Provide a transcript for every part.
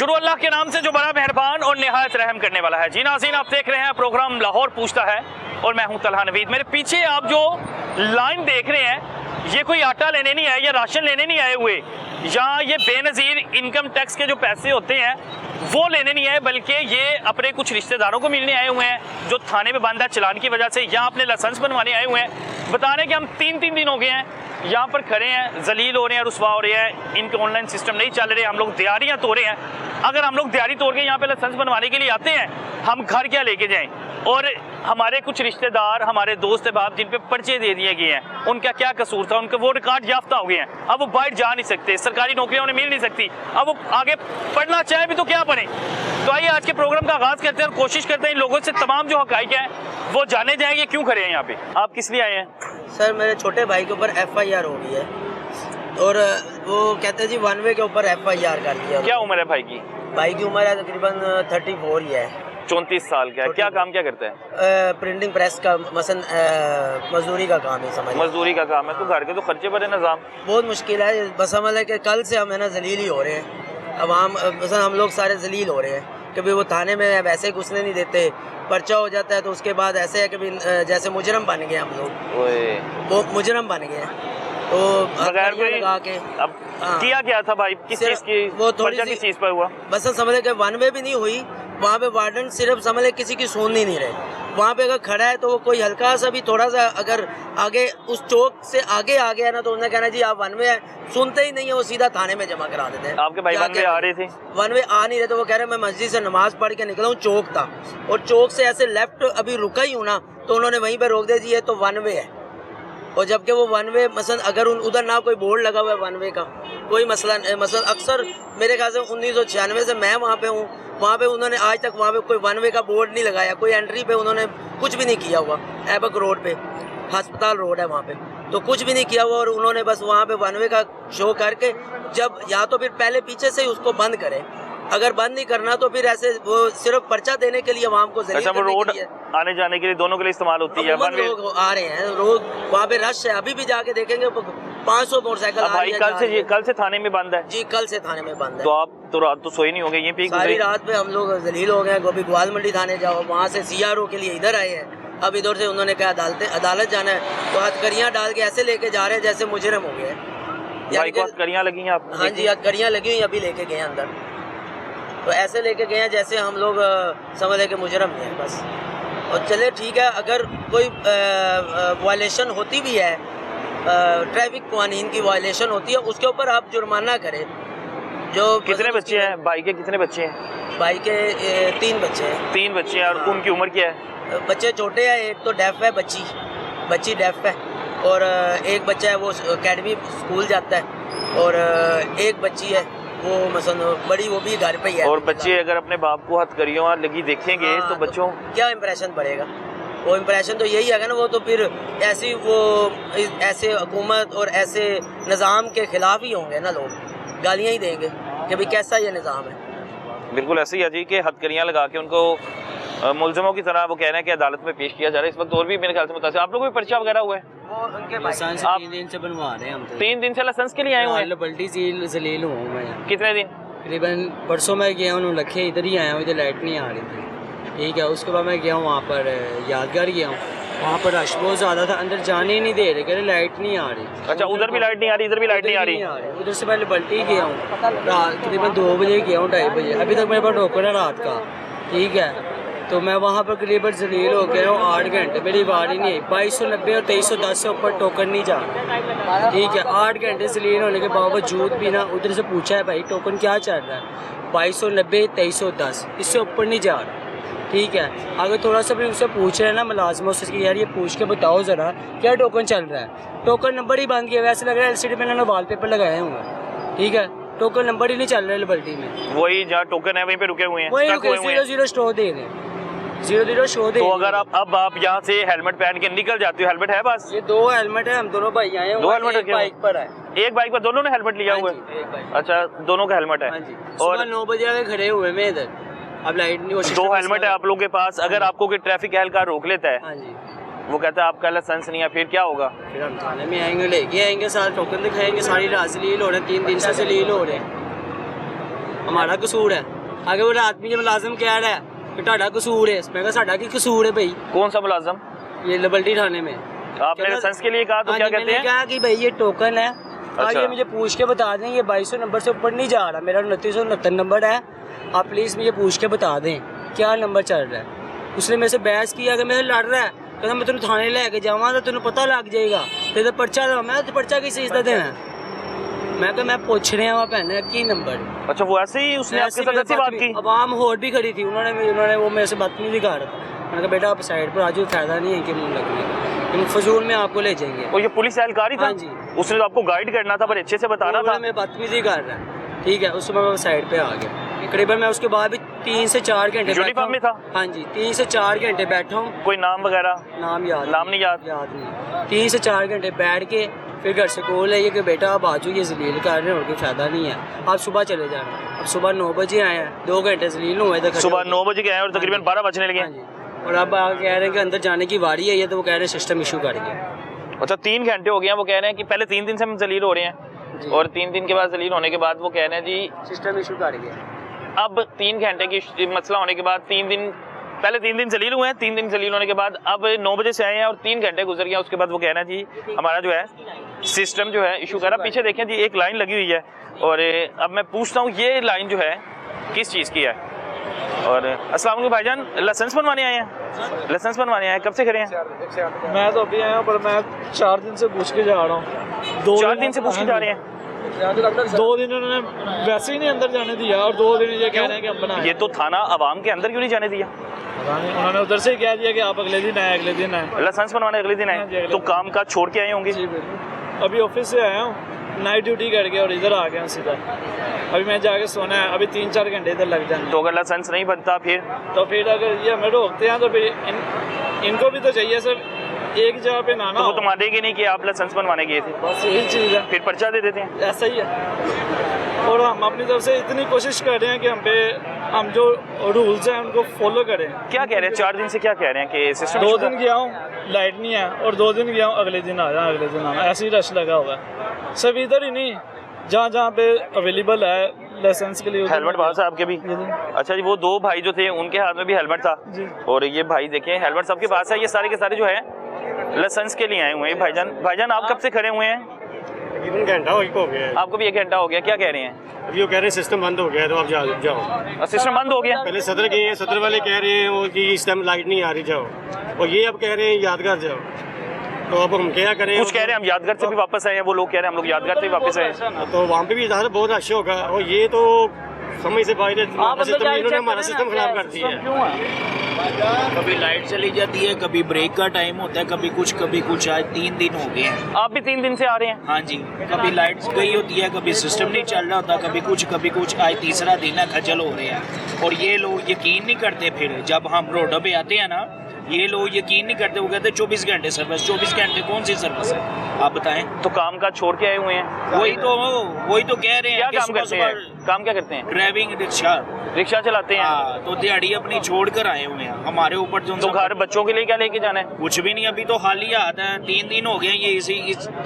शुरू अल्लाह के नाम से जो बड़ा मेहरबान और निहायत रहम करने वाला है। जी नाज़रीन, आप देख रहे हैं प्रोग्राम लाहौर पूछता है और मैं हूं तलहा नवीद। मेरे पीछे आप जो लाइन देख रहे हैं, ये कोई आटा लेने नहीं आए या राशन लेने नहीं आए हुए, या ये बेनज़ीर इनकम टैक्स के जो पैसे होते हैं वो लेने नहीं आए, बल्कि ये अपने कुछ रिश्तेदारों को मिलने आए हुए हैं जो थाने में बंद है चलान की वजह से, या अपने लाइसेंस बनवाने आए हुए हैं। बता रहे हैं कि हम तीन दिन हो गए हैं यहाँ पर खड़े हैं, जलील हो रहे हैं, रुसवा हो रहे हैं, इनके ऑनलाइन सिस्टम नहीं चल रहे, हम लोग दिहाड़ियाँ तोड़ रहे हैं। अगर हम लोग दिहाड़ी तोड़ के यहाँ पे लाइसेंस बनवाने के लिए आते हैं, हम घर क्या लेके जाएं? और हमारे कुछ रिश्तेदार, हमारे दोस्त अहबाब जिन पे पर्चे दे दिए गए हैं, उनका क्या कसूर था? उनके वो रिकॉर्ड याफ्ता हो गए हैं, अब वो बाहर जा नहीं सकते, सरकारी नौकरियां उन्हें मिल नहीं सकती, अब वो आगे पढ़ना चाहे भी तो क्या पढ़े। तो आइए आज के प्रोग्राम का आगाज़ करते हैं और कोशिश करते हैं इन लोगों से तमाम जो हक़ाइक़ हैं वो जाने जाएंगे। क्यों खड़े हैं यहाँ पे? आप किस लिए आए हैं? सर, मेरे छोटे भाई के ऊपर FIR हो गई है और वो कहते हैं जी 1 वे के ऊपर FIR कर दिया। क्या उम्र है भाई की? भाई की उम्र है तकरीबन 34 ही है। 34 साल का है। क्या काम क्या करते हैं? प्रिंटिंग प्रेस का, मसलन मजदूरी का काम है। समझ, मजदूरी का काम है। तो घर के तो खर्चे भरे निज़ाम बहुत मुश्किल है। बस अमल है कि कल से हम है ना जलील ही हो रहे हैं। अब हम लोग सारे जलील हो रहे हैं कि भाई वो थाने में वैसे घुसने नहीं देते, पर्चा हो जाता है तो उसके बाद ऐसे है कि जैसे मुजरम बन गए हम लोग, वो मुजरम बन गए हैं। तो बगैर कोई लगा के अब किया क्या था भाई? किस चीज़ की वो थोड़ी पर्चा, किस चीज़ पर हुआ? बस समझे कि 1 वे भी नहीं हुई, वहाँ पे वार्डन सिर्फ समझ किसी की सुन नहीं रहे। वहाँ पे अगर खड़ा है तो वो कोई हल्का सा भी थोड़ा सा अगर आगे उस चौक से आगे आ गया ना तो उन्हें कहना जी आप 1 वे है, सुनते ही नहीं है, वो सीधा थाने में जमा करा देते हैं। आपके भाई 1 वे आ रहे थे? 1 वे आ नहीं रहे, तो वो कह रहे मैं मस्जिद से नमाज पढ़ के निकला हूँ, चौक था और चौक से ऐसे लेफ्ट अभी रुका ही हूँ ना, तो उन्होंने वहीं पर रोक दिया जी ये तो 1 वे है। और जबकि वो 1 वे मसलन अगर उधर ना कोई बोर्ड लगा हुआ है 1 वे का, कोई मसला मसलन अक्सर मेरे ख्याल से 1996 से मैं वहाँ पे हूँ, वहाँ पे उन्होंने आज तक वहाँ पे कोई 1 वे का बोर्ड नहीं लगाया, कोई एंट्री पे उन्होंने कुछ भी नहीं किया हुआ। ऐबक रोड पे, हस्पताल रोड है वहाँ पे, तो कुछ भी नहीं किया हुआ। और उन्होंने बस वहाँ पे 1 वे का शो करके जब या तो फिर पहले पीछे से ही उसको बंद करें, अगर बंद नहीं करना तो फिर ऐसे वो सिर्फ पर्चा देने के लिए आवाम को जलील अच्छा, वो रोड आने जाने के लिए दोनों के लिए इस्तेमाल होती है। लोग आ रहे हैं रोज, वहाँ पे रश है, अभी भी जाके देखेंगे 500 मोटरसाइकिल आ रही है। कल से थाने में बंद है जी, कल से थाने में बंद है। तो आप तो रात तो सोए नहीं होंगे? ये पे सारी रात पे हम लोग जलील हो गए। गोभी ग्वाल मंडी थाने जाओ, वहाँ से CRO के लिए इधर आए हैं। अब इधर से उन्होंने कहा अदालत जाना है, तो हथकड़ियाँ डाल के ऐसे लेके जा रहे हैं जैसे मुजरिम हो गए। हथकड़ियाँ लगी हैं आप? हाँ जी, हथकड़ियाँ लगी हुई, अभी लेके गए अंदर, तो ऐसे लेके गए हैं जैसे हम लोग समझ लें कि मुजरम नहीं है बस। और चले ठीक है, अगर कोई वायलेशन होती भी है, ट्रैफिक कानून की वायलेशन होती है, उसके ऊपर आप जुर्माना करें। जो कितने बच्चे हैं भाई के? कितने बच्चे हैं भाई के? 3 बच्चे हैं। 3 बच्चे हैं। और उनकी उम्र क्या है? बच्चे छोटे हैं, एक तो डेफ है, बच्ची डेफ है, और एक बच्चा है वो अकेडमी स्कूल जाता है, और एक बच्ची है वो मसलन बड़ी, वो भी घर पे ही है। और बच्चे अगर अपने बाप को हथकड़ियों लगी देखेंगे तो बच्चों क्या इम्प्रेशन पड़ेगा? वो इम्प्रेशन तो यही है ना, वो तो फिर ऐसे हुकूमत और ऐसे निज़ाम के खिलाफ ही होंगे ना, लोग गालियाँ ही देंगे कि भाई कैसा ये निज़ाम है। बिल्कुल ऐसे ही है जी कि हथकड़ियाँ लगा के उनको मुलजमों की तरह वो कह रहे हैं कि अदालत में पेश किया जा रहा है। इस वक्त और भी मेरे ख्याल से मुतासिर आप लोगों को पर्चा वगैरह हुआ है? वो उनके लाइसेंस 3 दिन से बनवा रहे हैं हम। 3 दिन से लाइसेंस के लिए आए हुए हैं? बल्टी जलील हूँ मैं। कितने दिन? तकरीबन परसों मैं गया हूँ लखे, इधर ही आया हूँ, इधर लाइट नहीं आ रही थी। ठीक है, उसके बाद मैं गया हूँ वहाँ पर यादगार गया हूँ, वहाँ पर रश बहुत ज़्यादा था, अंदर जाने ही नहीं दे रहे, कह रहे लाइट नहीं आ रही। अच्छा, उधर भी लाइट नहीं आ रही, इधर भी लाइट नहीं आ रही? उधर से पहले बल्टी गया हूँ, रात तकरीबन 2 बजे गया हूँ, 2:30 बजे, अभी तक मेरे पास टोकन है रात का। ठीक है, तो मैं वहाँ पर करीबन जलील हो गया हूँ 8 घंटे, मेरी बारी नहीं आई। 2290 और 2310 से ऊपर टोकन नहीं जा रहा। ठीक है, 8 घंटे जलील होने के बावजूद भी ना उधर से पूछा है भाई टोकन क्या चल रहा है, 2290 2310, इससे ऊपर नहीं जा रहा। ठीक है, अगर थोड़ा सा भी उससे पूछ रहे हैं ना मुलाजमों से कि यार ये पूछ के बताओ ज़रा क्या टोकन चल रहा है, टोकन नंबर ही बंद किया हुआ है, ऐसे लग रहा है LCD में इन्होंने वॉलपेपर लगाए हुए हैं। ठीक है, टोकन नंबर ही नहीं चल रहा है लिबर्टी में, वही जहाँ टोकन है वहीं पे रुके हुए हैं, वही 00 स्टोर दे रहे हैं, 00 शो दे। तो अगर आप यहाँ से हेलमेट पहन के निकल जाते हो, हेलमेट है बस? ये 2 हेलमेट है, हम दोनों भाई आए हैं। 2 हेलमेट बाइक पर है, एक बाइक पर दोनों ने हेलमेट लिया हुआ है? अच्छा, दोनों का हेलमेट है। और 9 बजे आके खड़े हुए मैं इधर, अब लाइट नहीं हो। 2 हेलमेट है आप लोगों के पास। अगर आपको कोई ट्रैफिक एहलकार रोक लेता है, वो कहता है आपका लाइसेंस नहीं है, फिर क्या होगा? फिर हम थाने में आएंगे, लेके आएंगे, सारा टोकन दिखाएंगे, सारी रात जलील हो रहे हैं, 3 दिन से जलील हो रहे हैं। हमारा कसूर है। आगे वो आदमी मुलाजिम कह रहा है कि ਤੁਹਾਡਾ कसूर है। मैं कहा साडा की कसूर है भाई। कौन सा मुलाजम? ये लबल्टी थाने में। आपने लाइसेंस के लिए कहा तो क्या कहते हैं? कहा कि भाई ये टोकन है, अच्छा। ये मुझे पूछ के बता दें, ये 2200 नंबर से ऊपर नहीं जा रहा, मेरा 2969 नंबर है, आप प्लीज़ मुझे पूछ के बता दें क्या नंबर चल रहा है। उसने मेरे से बहस किया कि मेरे लड़ रहा है, कहता मैं तेन थाने लेके जावा तो तेन पता लग जाएगा, तेरा पर्चा दो। मैं पर्चा किस चीज़ का देना? मैं कहा मैं पूछ रहा हूँ भैन की नंबर। अच्छा, वो ऐसे ही उसने आपके साथ ऐसी बात की? आवाम होर भी खड़ी थी, उन्होंने वो मेरे से बदतमीजी कर रहा था। मैंने कहा बेटा आप साइड पर आज फायदा नहीं है कि मुँह लगने का, फजूल में आपको ले जाएंगे। और ये पुलिस एहलकार ही था? हाँ जी। उसने तो आपको गाइड करना था, पर अच्छे से बताना था। मैं बदतमीजी कर रहा है, ठीक है। उस समय मैं साइड पे आ गया। करीबन मैं उसके बाद भी 3 से 4 घंटे यूनिफॉर्म में था? हाँ जी, 3 से 4 घंटे बैठा हूँ। कोई नाम वगैरह? नाम याद नहीं नहीं। 3 से 4 घंटे बैठ के फिर घर से कॉल है कि बेटा आप आजू ये जलील कर रहे हैं और कोई फ़ायदा नहीं है, आप सुबह चले जाना। अब सुबह 9 बजे आए हैं, 2 घंटे जलील हुए थे। सुबह 9 बजे गए और तकरीबन 12 बजने लगे। और अब कह रहे हैं कि अंदर जाने की वारी है ये, तो वो कह रहे हैं सिस्टम इशू कर गया। अच्छा, 3 घंटे हो गए हैं। वो कह रहे हैं कि पहले 3 दिन से हम जलील हो रहे हैं और 3 दिन के बाद जलील होने के बाद वो कह रहे हैं जी सिस्टम इशू कर गया। अब 3 घंटे की मसला होने के बाद 3 दिन पहले 3 दिन जलील हुए हैं, 3 दिन जलील होने के बाद अब 9 बजे से आए हैं और 3 घंटे गुजर गया। उसके बाद वो कह रहे हैं जी हमारा जो है सिस्टम जो है इशू कर रहा। पीछे देखें जी, एक लाइन लगी हुई है और अब मैं पूछता हूँ ये लाइन जो है किस चीज़ की है। और अस्सलाम वालेकुम भाईजान, लाइसेंस बनवाने आए हैं? लाइसेंस बनवाने आए हैं, कब से खड़े हैं? मैं तो अभी आया हूँ, पर मैं 4 दिन से पूछ के जा रहा हूँ। 4 दिन से पूछ के जा रहे हैं? 2 दिन उन्होंने वैसे ही नहीं अंदर जाने दिया और 2 दिन ये कह रहे हैं कि हम बनाए। ये तो थाना आवाम के अंदर क्यों नहीं जाने दिया? उन्होंने उधर से ही कह दिया कि आप अगले दिन आए, अगले दिन आए। लाइसेंस बनवाने अगले दिन आए तो काम काज छोड़ के आए होंगे? जी बिल्कुल। अभी ऑफिस से आया हूँ, नाइट ड्यूटी करके और इधर आ गया हूँ सीधा। अभी मैं जाके सोना है, अभी 3-4 घंटे इधर लग जाएंगे। तो अगर लाइसेंस नहीं बनता फिर? तो फिर अगर ये हमें रोकते हैं तो फिर इनको भी तो चाहिए सिर्फ एक जगह पे ना। तो वो तो मानेंगे नहीं कि आप लाइसेंस बनवाने गए थे? बस यही चीज़ है। फिर पर्चा दे देते हैं? ऐसा ही है। और हम अपनी तरफ से इतनी कोशिश कर रहे हैं कि हम जो रूल्स हैं उनको फॉलो करें। क्या कह रहे हैं 4 दिन से? क्या कह रहे हैं कि सिस्टम 2 दिन गया हूँ लाइट नहीं है और 2 दिन गया हूँ अगले दिन आ जाए, अगले दिन आना, ऐसे ही रश लगा हुआ है। सब इधर ही नहीं, जहाँ जहाँ पे अवेलेबल है लाइसेंस के लिए। हेलमेट बाहर साहब के भी? अच्छा जी, वो 2 भाई जो थे उनके हाथ में भी हेलमेट था जी। और ये भाई देखें हेलमेट सबके पास है। ये सारे के सारे जो है लाइसेंस के लिए आए हुए हैं। भाईजान आप कब से खड़े हुए हैं? तकरीबन घंटा हो गया। आपको भी 1 घंटा हो गया। क्या कह रहे हैं? अभी वो कह रहे हैं सिस्टम बंद हो गया है तो आप जाओ। सिस्टम बंद हो गया? पहले सदर गए हैं, सदर वाले कह रहे हैं वो कि इस टाइम लाइट नहीं आ रही, जाओ। और ये अब कह रहे हैं यादगार जाओ। तो अब हम क्या करें? कुछ कह रहे हैं हम यादगार से भी वापस आए हैं, वो लोग कह रहे हैं हम लोग यादगार से भी वापस आए। तो वहाँ पे भी ज़्यादा बहुत रश होगा और ये तो समझ से बाहर इन्होंने हमारा सिस्टम खराब कर दिया है। कभी लाइट चली जाती है, कभी ब्रेक का टाइम होता है, कभी कुछ। आज 3 दिन हो गए हैं। आप भी 3 दिन से आ रहे हैं? हाँ जी, कभी लाइट गई होती है, कभी सिस्टम नहीं चल रहा होता, कभी कुछ। आज तीसरा दिन है, खजल हो रहे हैं। और ये लोग यकीन नहीं करते, फिर जब हम रोडों पे आते हैं ना, ये लोग यकीन नहीं करते। वो कहते हैं 24 घंटे सर्विस। 24 घंटे कौन सी सर्विस है आप बताएं? तो काम काज छोड़ के आए हुए हैं? वही तो कह रहे हैं। क्या काम करते हैं? काम क्या करते हैं? ड्राइविंग, रिक्शा चलाते हैं। हाँ, तो दिहाड़ी अपनी छोड़ कर आए हुए हैं। हमारे ऊपर जो तो घर बच्चों के लिए क्या लेके जाना है? कुछ भी नहीं, अभी तो हाल ही आता है। 3 दिन हो गए ये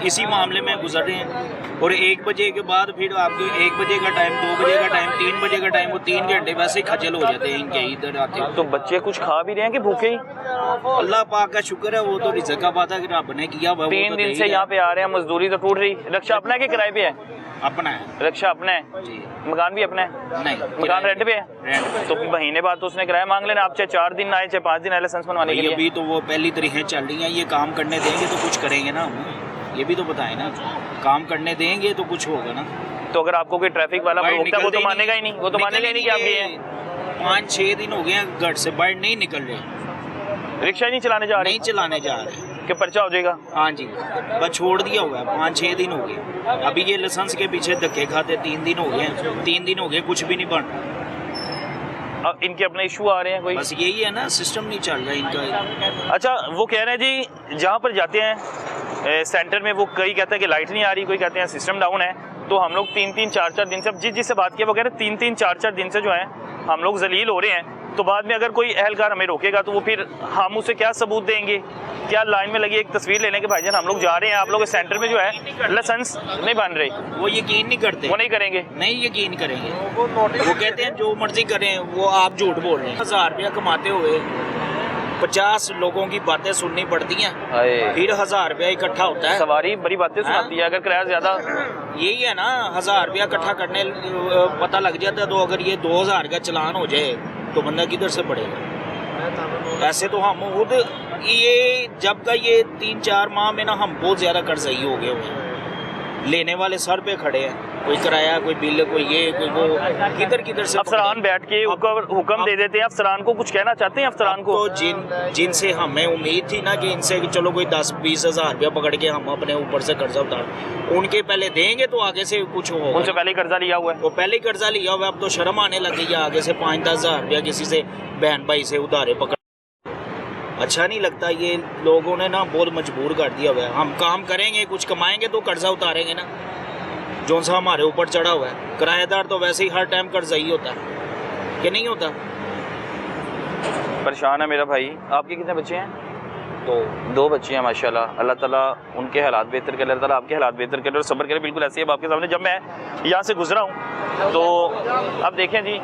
इसी मामले में गुजर रहे हैं। और 1 बजे के बाद फिर आपके 1 बजे का टाइम, 2 बजे का टाइम, 3 बजे का टाइम, वो 3 घंटे वैसे ही खजल हो जाते हैं इनके इधर आते। तो बच्चे कुछ खा भी रहे हैं कि भूखे ही? अल्लाह पाक का शुक्र है, वो तो रिज़्क़ का बात है कि रब ने किया। 3 दिन से यहाँ पे आ रहे हैं, मजदूरी तो टूट रही। रक्षा अपना है कि किराए पे है? अपना है। रक्षा अपना है जी। मकान भी अपना है? नहीं, मकान रेंट पे है। रेंट पे। तो महीने बाद तो उसने किराया मांग लेना। आप चाहे 4 दिन आए चाहे 5 दिन आए लाइसेंस बनवाने के लिए। अभी तो वो पहली तारीखें चल रही हैं, ये काम करने देंगे तो कुछ करेंगे ना हम। ये भी तो बताएं ना, काम करने देंगे तो कुछ होगा ना। तो अगर आपको कोई ट्रैफिक वाला रोकता है वो तो मानेगा ही नहीं। वो तो मानेगा ही नहीं कि आप गए हैं। 5-6 दिन हो गए हैं घर से बाहर नहीं निकल रहे, रिक्शा ही नहीं चलाने जा रहे? नहीं चलाने जा रहे कि पर्चा हो जाएगा? हाँ जी, बस छोड़ दिया हुआ है। 5-6 दिन हो गए। अभी ये लाइसेंस के पीछे धक्के खाते 3 दिन हो गए। 3 दिन हो गए, कुछ भी नहीं बन रहा। अब इनके अपने इशू आ रहे हैं कोई? बस यही है ना, सिस्टम नहीं चल रहा इनका। अच्छा, वो कह रहे हैं जी जहाँ पर जाते हैं सेंटर में, वो कई कहते हैं कि लाइट नहीं आ रही, कोई कहते हैं सिस्टम डाउन है। तो हम लोग 3-3, 4-4 दिन से, अब जिससे बात किया वो कह रहे हैं 3-3, 4-4 दिन से जो है हम लोग जलील हो रहे हैं। तो बाद में अगर कोई अहलकार हमें रोकेगा तो वो फिर हम उसे क्या सबूत देंगे? क्या लाइन में लगी एक तस्वीर लेने के भाईजान हम लोग जा रहे हैं, आप लोग के सेंटर में जो है लाइसेंस नहीं बन रही, वो यकीन नहीं करते, वो नहीं करेंगे। नहीं यकीन करेंगे। वो कहते हैं जो मर्जी करें, वो आप झूठ बोल रहे हैं। 1000 रुपया कमाते हुए 50 लोगों की बातें सुननी पड़ती हैं, फिर 1000 रुपया इकट्ठा होता है। सवारी बड़ी बातें सुनाती है, अगर किराया ज्यादा यही है ना, 1000 रुपया इकट्ठा करने पता लग जाता है। तो अगर ये 2000 का चलान हो जाए तो बंदा किधर से पड़ेगा? ऐसे तो हम खुद ये जब का ये 3-4 माह में ना हम बहुत ज़्यादा कर्जई हो गए हुए हैं। लेने वाले सर पे खड़े हैं, कोई किराया, कोई बिल, कोई ये, कोई वो, किधर से अफसरान बैठ के हुक्म दे देते हैं। अफसरान को कुछ कहना चाहते हैं अफसरान को? तो जिनसे हमें उम्मीद थी ना कि इनसे कि चलो कोई 10-20 हज़ार रुपया पकड़ के हम अपने ऊपर से कर्जा उतार, उनके पहले देंगे तो आगे से कुछ होगा। उनसे पहले ही कर्जा लिया हुआ है, वो पहले ही कर्जा लिया हुआ है। अब तो शर्म आने लग गई है आगे से 5-10 हज़ार रुपया किसी से बहन भाई से उधारे पकड़। अच्छा नहीं लगता, ये लोगों ने ना बहुत मजबूर कर दिया हुआ है। हम काम करेंगे, कुछ कमाएंगे तो कर्जा उतारेंगे ना, जो सा हमारे ऊपर चढ़ा हुआ है। किराएदार तो वैसे ही हर टाइम कर्जा ही होता है कि नहीं होता? परेशान है मेरा भाई। आपके कितने बच्चे हैं? दो बच्चे हैं माशाल्लाह। अल्लाह ताला उनके हालात बेहतर करे, अल्लाह ताला आपके हालात बेहतर करे और सब्र करे। बिल्कुल ऐसे ही अब आपके सामने जब मैं यहाँ से गुजरा हूँ तो अब देखें जी,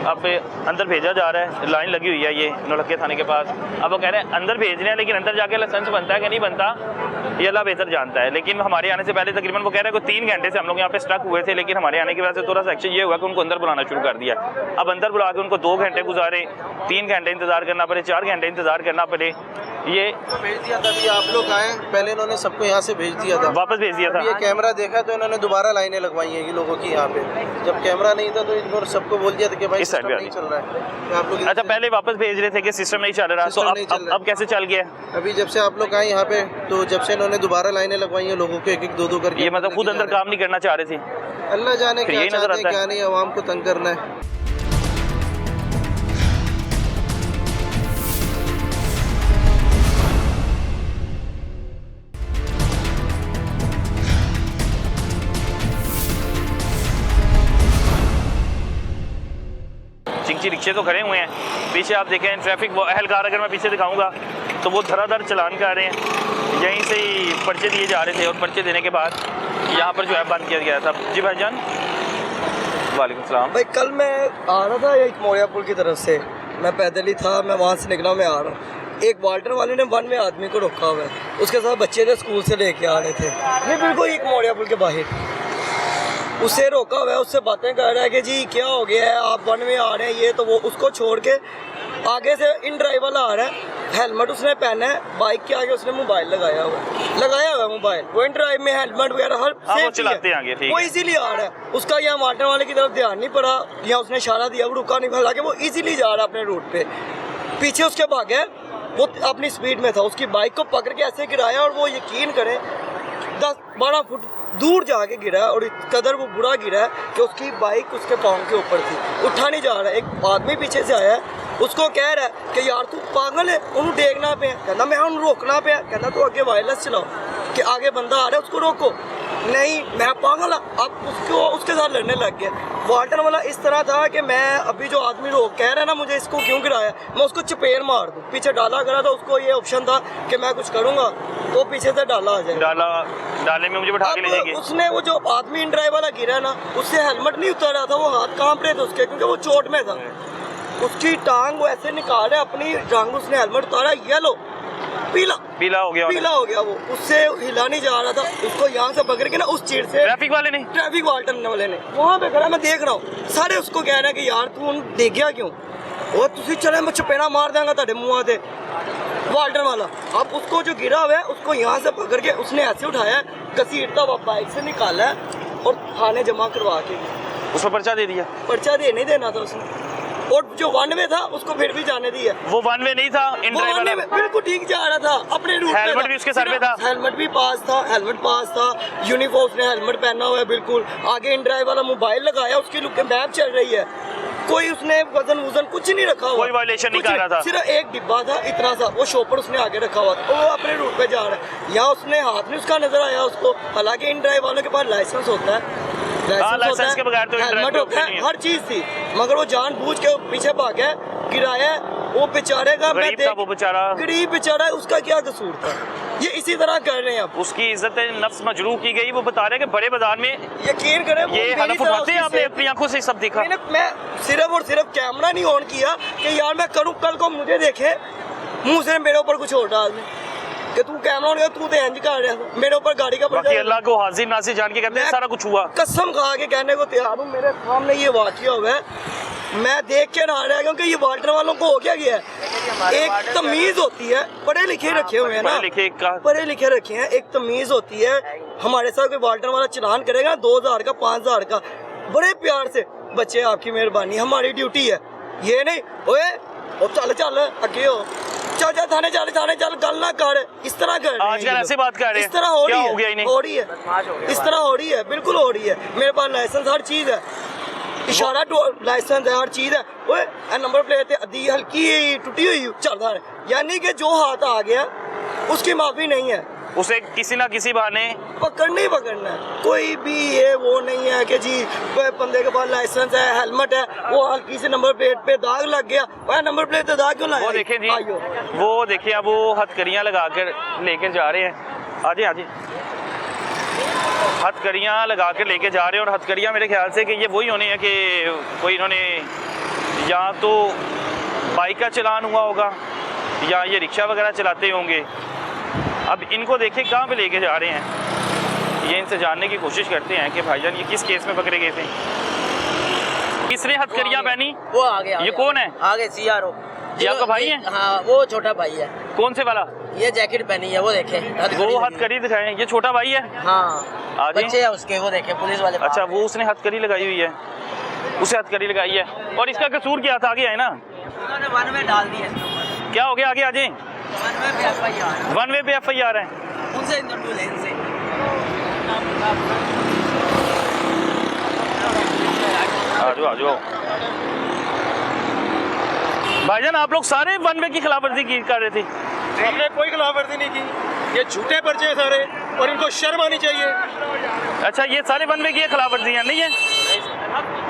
अब अंदर भेजा जा रहा है, लाइन लगी हुई है ये नौलक्खे थाने के पास। अब वो कह रहे हैं अंदर भेज रहे हैं, लेकिन अंदर जाके लाइसेंस बनता है कि नहीं बनता ये अल्लाह बेहतर जानता है। लेकिन हमारे आने से पहले तकरीबन वो कह रहे हैं कोई 3 घंटे से हम लोग यहाँ पे स्टक हुए थे, लेकिन हमारे आने की वजह से थोड़ा सा एक्शन ये हुआ कि उनको अंदर बुलाना शुरू कर दिया। अब अंदर बुला के उनको 2 घंटे गुजारे, 3 घंटे इंतजार करना पड़े, 4 घंटे इंतजार करना पड़े। ये भेज दिया था, अभी आप लोग आए, पहले इन्होंने सबको यहाँ से भेज दिया था, वापस भेज दिया था। ये कैमरा देखा तो इन्होंने दोबारा लाइनें लगवाई हैं कि लोगों की यहाँ पे। जब कैमरा नहीं था तो इन्होंने सबको बोल दिया था कि भाई सिस्टम नहीं चल रहा है, तो आप लोग। अच्छा, पहले वापस भेज रहे थे कि सिस्टम नहीं चल रहा, तो अब कैसे चल गया? अभी जब से आप लोग आए यहाँ पे, तो जब से इन्होंने दोबारा लाइनें लगवाई हैं लोगों को 1-1, 2-2 करके। ये मतलब खुद अंदर काम नहीं करना चाह रहे थे? अल्लाह जाने क्या यही नजर चाहते हैं, क्या नहीं, आवाम को तंग करना है। चिंची रिक्शे तो खड़े हुए हैं, पीछे आप देखें ट्रैफिक वो अहलकार, अगर मैं पीछे दिखाऊंगा तो वो धड़ाधड़ चलान कर रहे हैं। यहीं से ही पर्चे दिए जा रहे थे और पर्चे देने के बाद यहाँ पर जो है बंद किया गया था। जी भाईजान, वालेकुम सलाम। भाई कल मैं आ रहा था एक मोरिया पुल की तरफ से, मैं पैदल ही था, मैं वहाँ से निकला, मैं आ रहा हूँ। एक वाल्टर वाले ने 1 में आदमी को रोका हुआ है, उसके साथ बच्चे ने स्कूल से लेके आ रहे थे, ये बिल्कुल एक मोरिया पुल के बाहर उससे रोका हुआ है, उससे बातें कर रहा है कि जी क्या हो गया है, आप 1 में आ रहे हैं, ये तो वो। उसको छोड़ के आगे से इन ड्राइव वाला आ रहा है, हेलमेट उसने पहना है, बाइक के आगे उसने मोबाइल लगाया हुआ है मोबाइल। वो इन ड्राइव में हेलमेट वगैरह हर चलाते हैं आगे, ठीक वो इजीली आ रहा है। उसका यहाँ वाटर वाले की तरफ ध्यान नहीं पड़ा, या उसने इशारा दिया, वो रुका नहीं, हालांकि वो इजीली जा रहा है अपने रूट पे। पीछे उसके भागे, वो अपनी स्पीड में था, उसकी बाइक को पकड़ के ऐसे गिराया और वो यकीन करें 10-12 फुट दूर जाके गिरा और इस कदर वो बुरा गिरा है कि उसकी बाइक उसके पाँव के ऊपर थी, उठा नहीं जा रहा है। एक आदमी पीछे से आया है, उसको कह रहा है कि यार तू पागल है, उन्होंने देखना पे, कहना मैं उन्हें रोकना पे, कहना तू आगे वायरलेस चलाओ कि आगे बंदा आ रहा है उसको रोको। नहीं मैं पागल, अब उसके साथ लड़ने लग गया। वाल्टर वाला इस तरह था कि मैं अभी जो आदमी रोक कह रहा है ना मुझे इसको क्यों गिराया, मैं उसको चपेट मार दूँ। पीछे डाला करा था, उसको ये ऑप्शन था कि मैं कुछ करूँगा तो पीछे से डाला आ जाए, डाले में मुझे बैठा के ले जाएंगे। उसने वो जो आदमी इन ड्राइव वाला गिरा ना, उससे हेलमेट नहीं उतर रहा था, वो हाथ कांप रहे थे उसके, क्योंकि वो चोट में था। उसकी टांग वो ऐसे निकाल रहा है, अपनी टांग उसने हेलमेट उतारा, येलो पीला हो गया वो, उससे हिला नहीं जा रहा था। उसको यहाँ से पकड़ के ना उस चीड़ से ट्रैफिक वाल्टर वाले ने वहाँ पे खड़ा, मैं देख रहा हूँ, सारे उसको कह रहे हैं कि यार तू देख गया क्यों, और तुसी चले मैं चपेड़ा मार देंगा तेरे मुँह से, वाल्टर वाला। अब उसको जो गिरा हुआ है उसको यहाँ से पकड़ के उसने ऐसे उठाया, घसीटता हुआ बाइक से निकाला है और थाने जमा करवा के उसको पर्चा दे दिया। पर्चा दे नहीं देना था उसने, और जो 1 में था उसको फिर भी जाने दिया। वो 1 में नहीं था, इन ड्राइव वाला बिल्कुल ठीक जा रहा था अपने रूट पे, हेलमेट भी उसके सर पे था, हेलमेट भी पास था, यूनिफॉर्म उसने हेलमेट पहना हुआ है बिल्कुल। आगे इन ड्राइव वाला मोबाइल लगाया, उसकी लुक मैप चल रही है, कोई उसने वजन कुछ नहीं रखा हुआ, कोई वायलेशन नहीं कर रहा था, सिर्फ एक डिब्बा था इतना सा, वो शॉपर उसने आगे रखा हुआ था, वो अपने रूट पे जा रहा है। यहाँ उसने हाथ में उसका नजर आया उसको, हालांकि इन ड्राइव वालों के पास लाइसेंस होता है, लाइसेंस के बगैर तो हेलमेट होता है, हर चीज थी, मगर वो जानबूझ के पीछे भाग गया गिराया है, वो बेचारे का मैं गरीब था वो बेचारा, गरीब बेचारा है, उसका क्या कसूर था? ये इसी तरह कर रहे हैं अब। उसकी इज्जत नफ्स मजरूह की गई। वो बता रहे हैं कि बड़े बाजार में यकीन करें वो ये मेरी हलफ तरह उठाते हैं, उसकी आपने सेफ- अपनी आंखों से सब देखा। मैं सिर्फ और सिर्फ कैमरा नहीं ऑन किया कि यार मैं करूँ, कल को मुझे देखे मुंह से मेरे ऊपर कुछ और डाल दे कि तू कैमरा ऑन कर, तू तो इंज कर रहा था, मेरे ऊपर गाड़ी का बाकी अल्लाह को हाजिर नासिर जान के कहते हैं सारा कुछ हुआ। कसम खा के कहने को तैयार हूँ, मेरे सामने ये वाकया हुआ है, मैं देख के ना रहा, क्योंकि ये वाल्टर वालों को हो क्या गया है, एक तमीज होती है, पढ़े लिखे रखे हुए हैं ना, पढ़े लिखे रखे हैं, एक तमीज होती है। हमारे साथ कोई वाल्टर वाला चलान करेगा 2000 का 5000 का, बड़े प्यार से बच्चे आपकी मेहरबानी, हमारी ड्यूटी है, ये नहीं ओए ओ चल चल अगे हो, चल चल थाने चल गल ना कर, इस तरह कर रहे हैं आजकल ये ऐसे लोग। बात कर रहे हैं, इस तरह हो क्या रही हो गया है, इन्हें? हो रही है, इस तरह हो रही है, बिल्कुल हो रही है। मेरे पास लाइसेंस हर चीज है, इशारा लाइसेंस है, हर चीज है, ओए नंबर प्लेट है अद्धी हल्की टूटी हुई चलता है, यानी कि जो हाथ आ गया उसकी माफी नहीं है, उसे किसी ना किसी बहाने पकड़ना ही पकड़ना है। कोई भी ये वो नहीं है कि जी बंदे के पास लाइसेंस है, हेलमेट है, वो हल्की से नंबर प्लेट पे दाग लग गया, वह नंबर प्लेट पे दाग क्यों लगा? वो देखें जी, वो देखिए अब वो हथकड़ियाँ लगा कर लेकर जा रहे हैं। आजे आजे हथकड़ियाँ लगा कर लेके जा रहे हैं, और हथकड़ियाँ मेरे ख्याल से कि ये वही होनी है कि कोई इन्होंने या तो बाइक का चलान हुआ होगा या ये रिक्शा वगैरह चलाते होंगे। अब इनको देखें कहाँ पे लेके जा रहे हैं, ये इनसे जानने की कोशिश करते हैं कि भाईजान ये किस केस में पकड़े गए थे, किसने हथकड़ियाँ पहनी, वो आ गया, ये कौन है? आगे CRO, ये आपका भाई है? हाँ वो छोटा भाई है, कौन से वाला? ये जैकेट पहनी है, वो देखे वो हथकड़ी दिखाए, ये छोटा भाई है। हाँ आगे? बच्चे है उसके, वो देखे पुलिस वाले। अच्छा वो उसने हथकड़ी लगाई हुई है, उसे हथकड़ी लगाई है, और इसका कसूर क्या था? आगे है ना, उन्होंने 1 में डाल दिया इसके ऊपर, क्या हो गया? आगे आजे 1 में पे FIR, 1 वे पे FIR है, उनसे इंटरव्यू ले इनसे। आजो आजो भाईजान, आप लोग सारे 1 वे की खिलाफवर्जी कर रहे थे? हमने कोई खिलाफवर्जी नहीं की, ये झूठे पर्चे हैं सारे, और इनको शर्म आनी चाहिए। अच्छा ये सारे 1 वे की खिलाफवर्जियाँ नहीं है?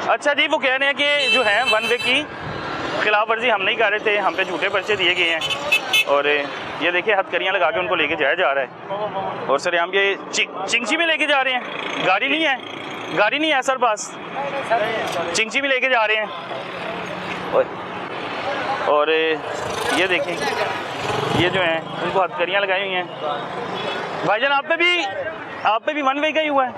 अच्छा जी, वो कह रहे हैं कि जो है 1 वे की खिलाफवर्जी हम नहीं कर रहे थे, हम पे झूठे पर्चे दिए गए हैं, और ये देखिए हथकड़ियाँ लगा के उनको लेके जाया जा रहा है, और सर हम ये चिंची में लेके जा रहे हैं, गाड़ी नहीं है, गाड़ी नहीं है सर पास, चिंची में लेके जा रहे हैं। और ये देखें ये जो है उनको हथकड़ियाँ लगाई हुई हैं। भाईजान आप पे भी 1 वे का ही हुआ है?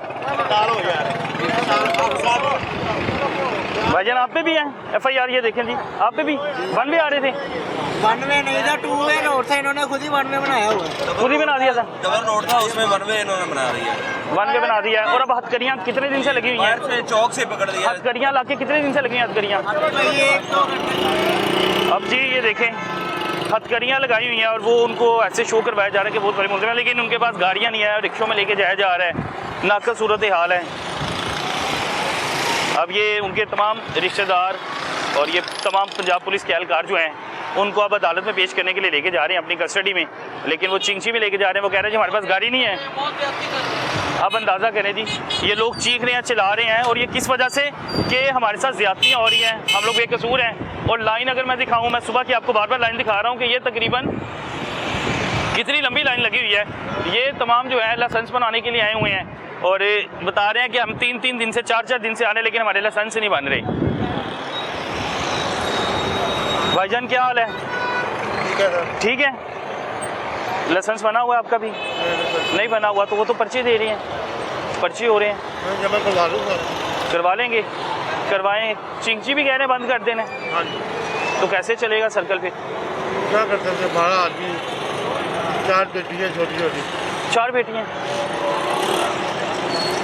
भाईजान आप पे भी है FIR? ये देखें जी, आप पे भी 1 वे आ रहे थे? 1 में नहीं था, 2 वे नोट था, इन्होंने खुद ही 1 में बनाया हुआ है, खुद ही बना दिया था, डबल नोट था उसमें 1 वे इन्होंने बना रही है, 1 वे बना दिया है। और अब हथकड़ियाँ कितने दिन से लगी हुई हैं? चौक से पकड़ लिया। हथकड़ियाँ ला के कितने दिन से लगी हैं हथकड़ियाँ? अब जी ये देखें हथकड़ियाँ लगाई हुई हैं, और वो उनको ऐसे शो करवाया जा रहा है कि बहुत बड़े मुल्क में, लेकिन उनके पास गाड़ियाँ नहीं है, रिक्शों में लेके जाया जा रहा है, नाकस सूरत हाल है। अब ये उनके तमाम रिश्तेदार और ये तमाम पंजाब पुलिस के एहलकार जो हैं उनको अब अदालत में पेश करने के लिए लेके जा रहे हैं अपनी कस्टडी में, लेकिन वो चिंची में लेके जा रहे हैं। वो कह रहे हैं जी हमारे पास गाड़ी नहीं है। अब अंदाज़ा करें जी, ये लोग चीख रहे हैं, चिल्ला रहे हैं, और ये किस वजह से कि हमारे साथ ज़्यादतियाँ हो रही हैं, हम लोग बेकसूर हैं। और लाइन अगर मैं दिखाऊँ, मैं सुबह की आपको बार बार लाइन दिखा रहा हूँ कि ये तकरीबन कितनी लंबी लाइन लगी हुई है। ये तमाम जो है लाइसेंस बनाने के लिए आए हुए हैं, और बता रहे हैं कि हम 3-3 दिन से 4-4 दिन से आ रहे हैं, लेकिन हमारे लाइसेंस नहीं बन रहे। भाईजान क्या हाल है? ठीक है सर। ठीक है, लाइसेंस बना हुआ है आपका भी? नहीं बना हुआ तो वो तो पर्चे दे रहे हैं, पर्चे हो रहे हैं, मैं जमा करवा लूँगा। करवा लेंगे, करवाएं। चिंची भी कह रहे हैं बंद कर देना, हाँ जी। तो कैसे चलेगा सर्कल पे? क्या करते थे, 12 आदमी, 4 बेटियाँ छोटी छोटी। 4 बेटियाँ,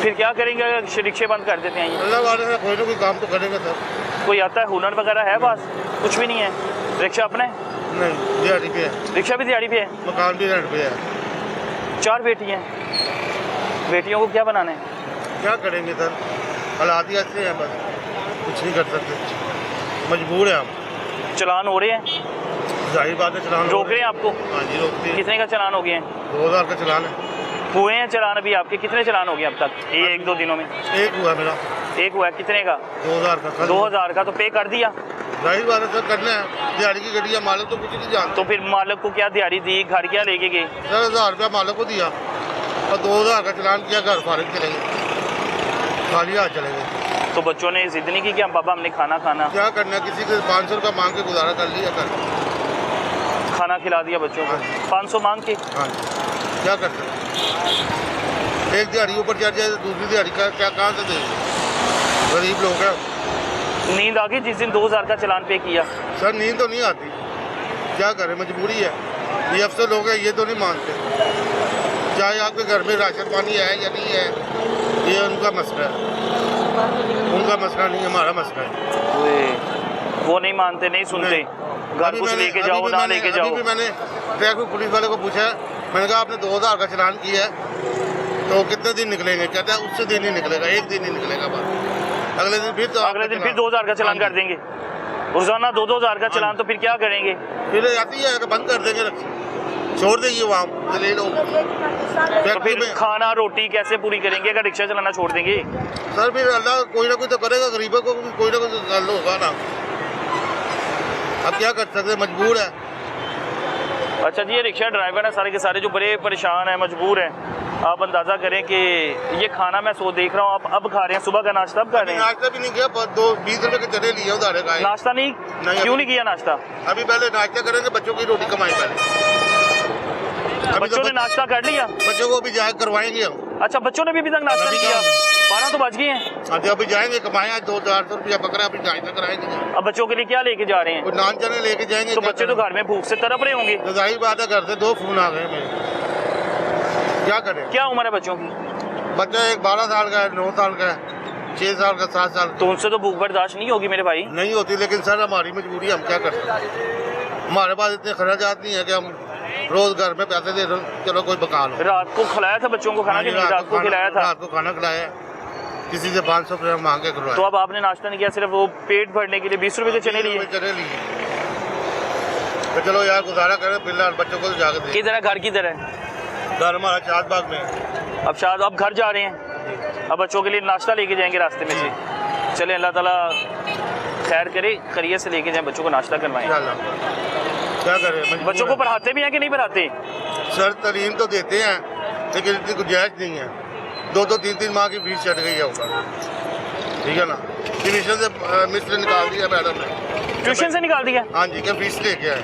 फिर क्या करेंगे अगर रिक्शे बंद कर देते हैं? ये अल्लाह वाले से कोई ना कोई काम तो करेंगे सर। कोई आता है, हुनर वगैरह है पास? कुछ भी नहीं है। रिक्शा अपना है? नहीं, दिहाड़ी पे है। रिक्शा भी दिहाड़ी पे है, मकान भी रेंट पे है। 4 बेटियाँ, बेटियों को क्या बनाना है? क्या करेंगे सर, हालात ही ऐसे हैं, बस कुछ नहीं कर सकते, मजबूर है हम। चलान हो रहे हैं, जाहिर बात है, चलान रोक रहे हैं आपको? हाँ जी, रोकते हैं। कितने का चलान हो गए हैं? 2000 का चलान है। हुए हैं चलान अभी आपके? कितने चलान हो गए अब तक ये 1-2 दिनों में? एक हुआ मेरा। एक हुआ है, कितने का? 2000 का। 2000 का, तो पे कर दिया? जाहिर बात है सर, करना है। दिहाड़ी की गड्डी है, मालिक तो कुछ नहीं जानता। तो फिर मालिक को क्या दिहाड़ी दी, घर क्या लेके गए? सर 1000 रुपया मालिक को दिया और 2000 का चलान किया, घर फारिग चले गए, खाली हाथ चले गए। तो बच्चों ने जिद नहीं की कि हम पापा हमने खाना खाना? क्या करना है, किसी से 500 रुपया मांग के गुजारा कर लिया कर। खाना खिला दिया बच्चों को 500 मांग के? हाँ जी, क्या कर सकते। एक दिहाड़ी ऊपर चढ़ जाए तो दूसरी दिहाड़ी का क्या कहाँ से देंगे, गरीब लोग हैं। नींद आ गई जिस दिन 2000 का चलान पे किया? सर नींद तो नहीं आती, क्या करें, मजबूरी है। ये अफसर लोग हैं, ये तो नहीं मानते। चाहे आपके घर में राशन पानी है या नहीं है, ये उनका मसला है, उनका मसला नहीं, हमारा मसला है। वो नहीं मानते, नहीं सुनते। घर कुछ लेके जाओ ना लेके जाओ। अभी भी मैंने ट्रैफिक पुलिस वाले को पूछा, मैंने कहा आपने 2000 का चलान किया है तो कितने दिन निकलेंगे? कहता है उससे दिन ही निकलेगा, एक दिन ही निकलेगा बस। अगले दिन फिर 2000 का चलान कर देंगे। रोजाना 2000 का चलान, तो फिर क्या करेंगे? फिर आती है बंद कर देंगे, छोड़ देंगे वहाँ ले लो। तो फिर खाना रोटी कैसे पूरी करेंगे अगर रिक्शा चलाना छोड़ देंगे? सर फिर अल्लाह कोई ना कोई तो करेगा, गरीबों को कोई ना कोई तो होगा ना। अब क्या कर सकते, मजबूर है। अच्छा जी, ये रिक्शा ड्राइवर है सारे के सारे जो बड़े परेशान हैं, मजबूर हैं। आप अंदाज़ा करें कि ये खाना मैं देख रहा हूँ आप अब खा रहे हैं, सुबह का नाश्ता अब खा रहे हैं? नाश्ता भी नहीं किया, 20 रुपए के चने लिए उधारे खाए। नाश्ता नहीं क्यों नहीं किया नाश्ता? अभी पहले नाश्ता करेंगे, बच्चों की रोटी कमाई पहले। बच्चों ने नाश्ता कर लिया? बच्चों को अभी जाकर करवाएंगे हम। अच्छा, बच्चों ने भी अभी तक नाश्ता नहीं किया? 12 तो बज गए हैं। अभी अभी जाएंगे, कमाए 200-400 रुपया पकड़ा, अभी नाश्ता कराएंगे। अब बच्चों के लिए क्या लेके जा रहे हैं? कुछ नान चने लेके जाएंगे। तो बच्चे तो घर में भूख से तड़प रहे होंगे। तो जाहिर बात है, घर से 2 फोन आ गए मेरे, क्या करें। क्या उम्र है बच्चों की? बच्चा एक 12 साल का है, 9 साल का है, 6 साल का, 7 साल। तो उनसे तो भूख बर्दाश्त नहीं होगी मेरे भाई? नहीं होती, लेकिन सर हमारी मजबूरी, हम क्या कर सकते हैं। हमारे पास इतने खर्चात नहीं है कि हम रोज घर में पैसे दे दो, चलो कोई बका लो। रात को खिलाया था बच्चों को खाना? रात को खिलाया था? रात को खाना खिलाया, किसी से 500 रुपया मांग के करवाया। तो अब आपने नाश्ता नहीं किया, सिर्फ वो पेट भरने के लिए 20 रुपए के चने लिए? चने लिए, तो चलो यार गुजारा करें, फिलहाल बच्चों को जाकर दे। किधर है घर? किधर है घर? हमारा शादबाग में। अब शायद अब घर जा रहे हैं, अब बच्चों के लिए नाश्ता लेके जाएंगे रास्ते में से। चले, अल्लाह ताला खैर करे, खैरियत से लेके जाएं, बच्चों को नाश्ता करवाएं। क्या करें, बच्चों को पढ़ाते भी हैं कि नहीं पढ़ाते? सर तालीम तो देते हैं, लेकिन इतनी गुंजाइश नहीं है। 2-2, 3-3 माह की फीस चढ़ गई है ऊपर, ठीक है ना। ट्यूशन से मिस्टर निकाल दिया मैडम ने। ट्यूशन से निकाल दिया? हाँ जी, क्या फीस लेके आए,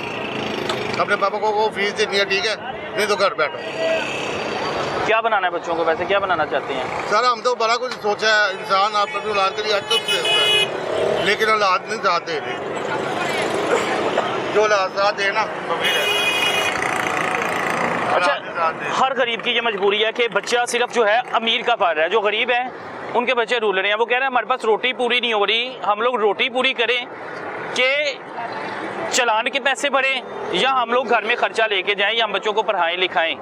अपने पापा को वो फीस देनी है, ठीक है, नहीं तो घर बैठो। क्या बनाना है बच्चों को, वैसे क्या बनाना चाहते हैं? सर हम तो बड़ा कुछ सोचा है, इंसान आप अपनी औलाद के लिए आज तक देता है, लेकिन औलाद नहीं साथ दे रहे। जो औलाद साथ देना तो फिर है। अच्छा, हर गरीब की ये मजबूरी है कि बच्चा सिर्फ जो है अमीर का पढ़ रहा है, जो गरीब है उनके बच्चे रूल रहे हैं। वो कह रहे हैं हमारे पास रोटी पूरी नहीं हो रही, हम लोग रोटी पूरी करें कि चलान के पैसे भरें, या हम लोग घर में खर्चा लेके जाएं, या हम बच्चों को पढ़ाएं लिखाएं।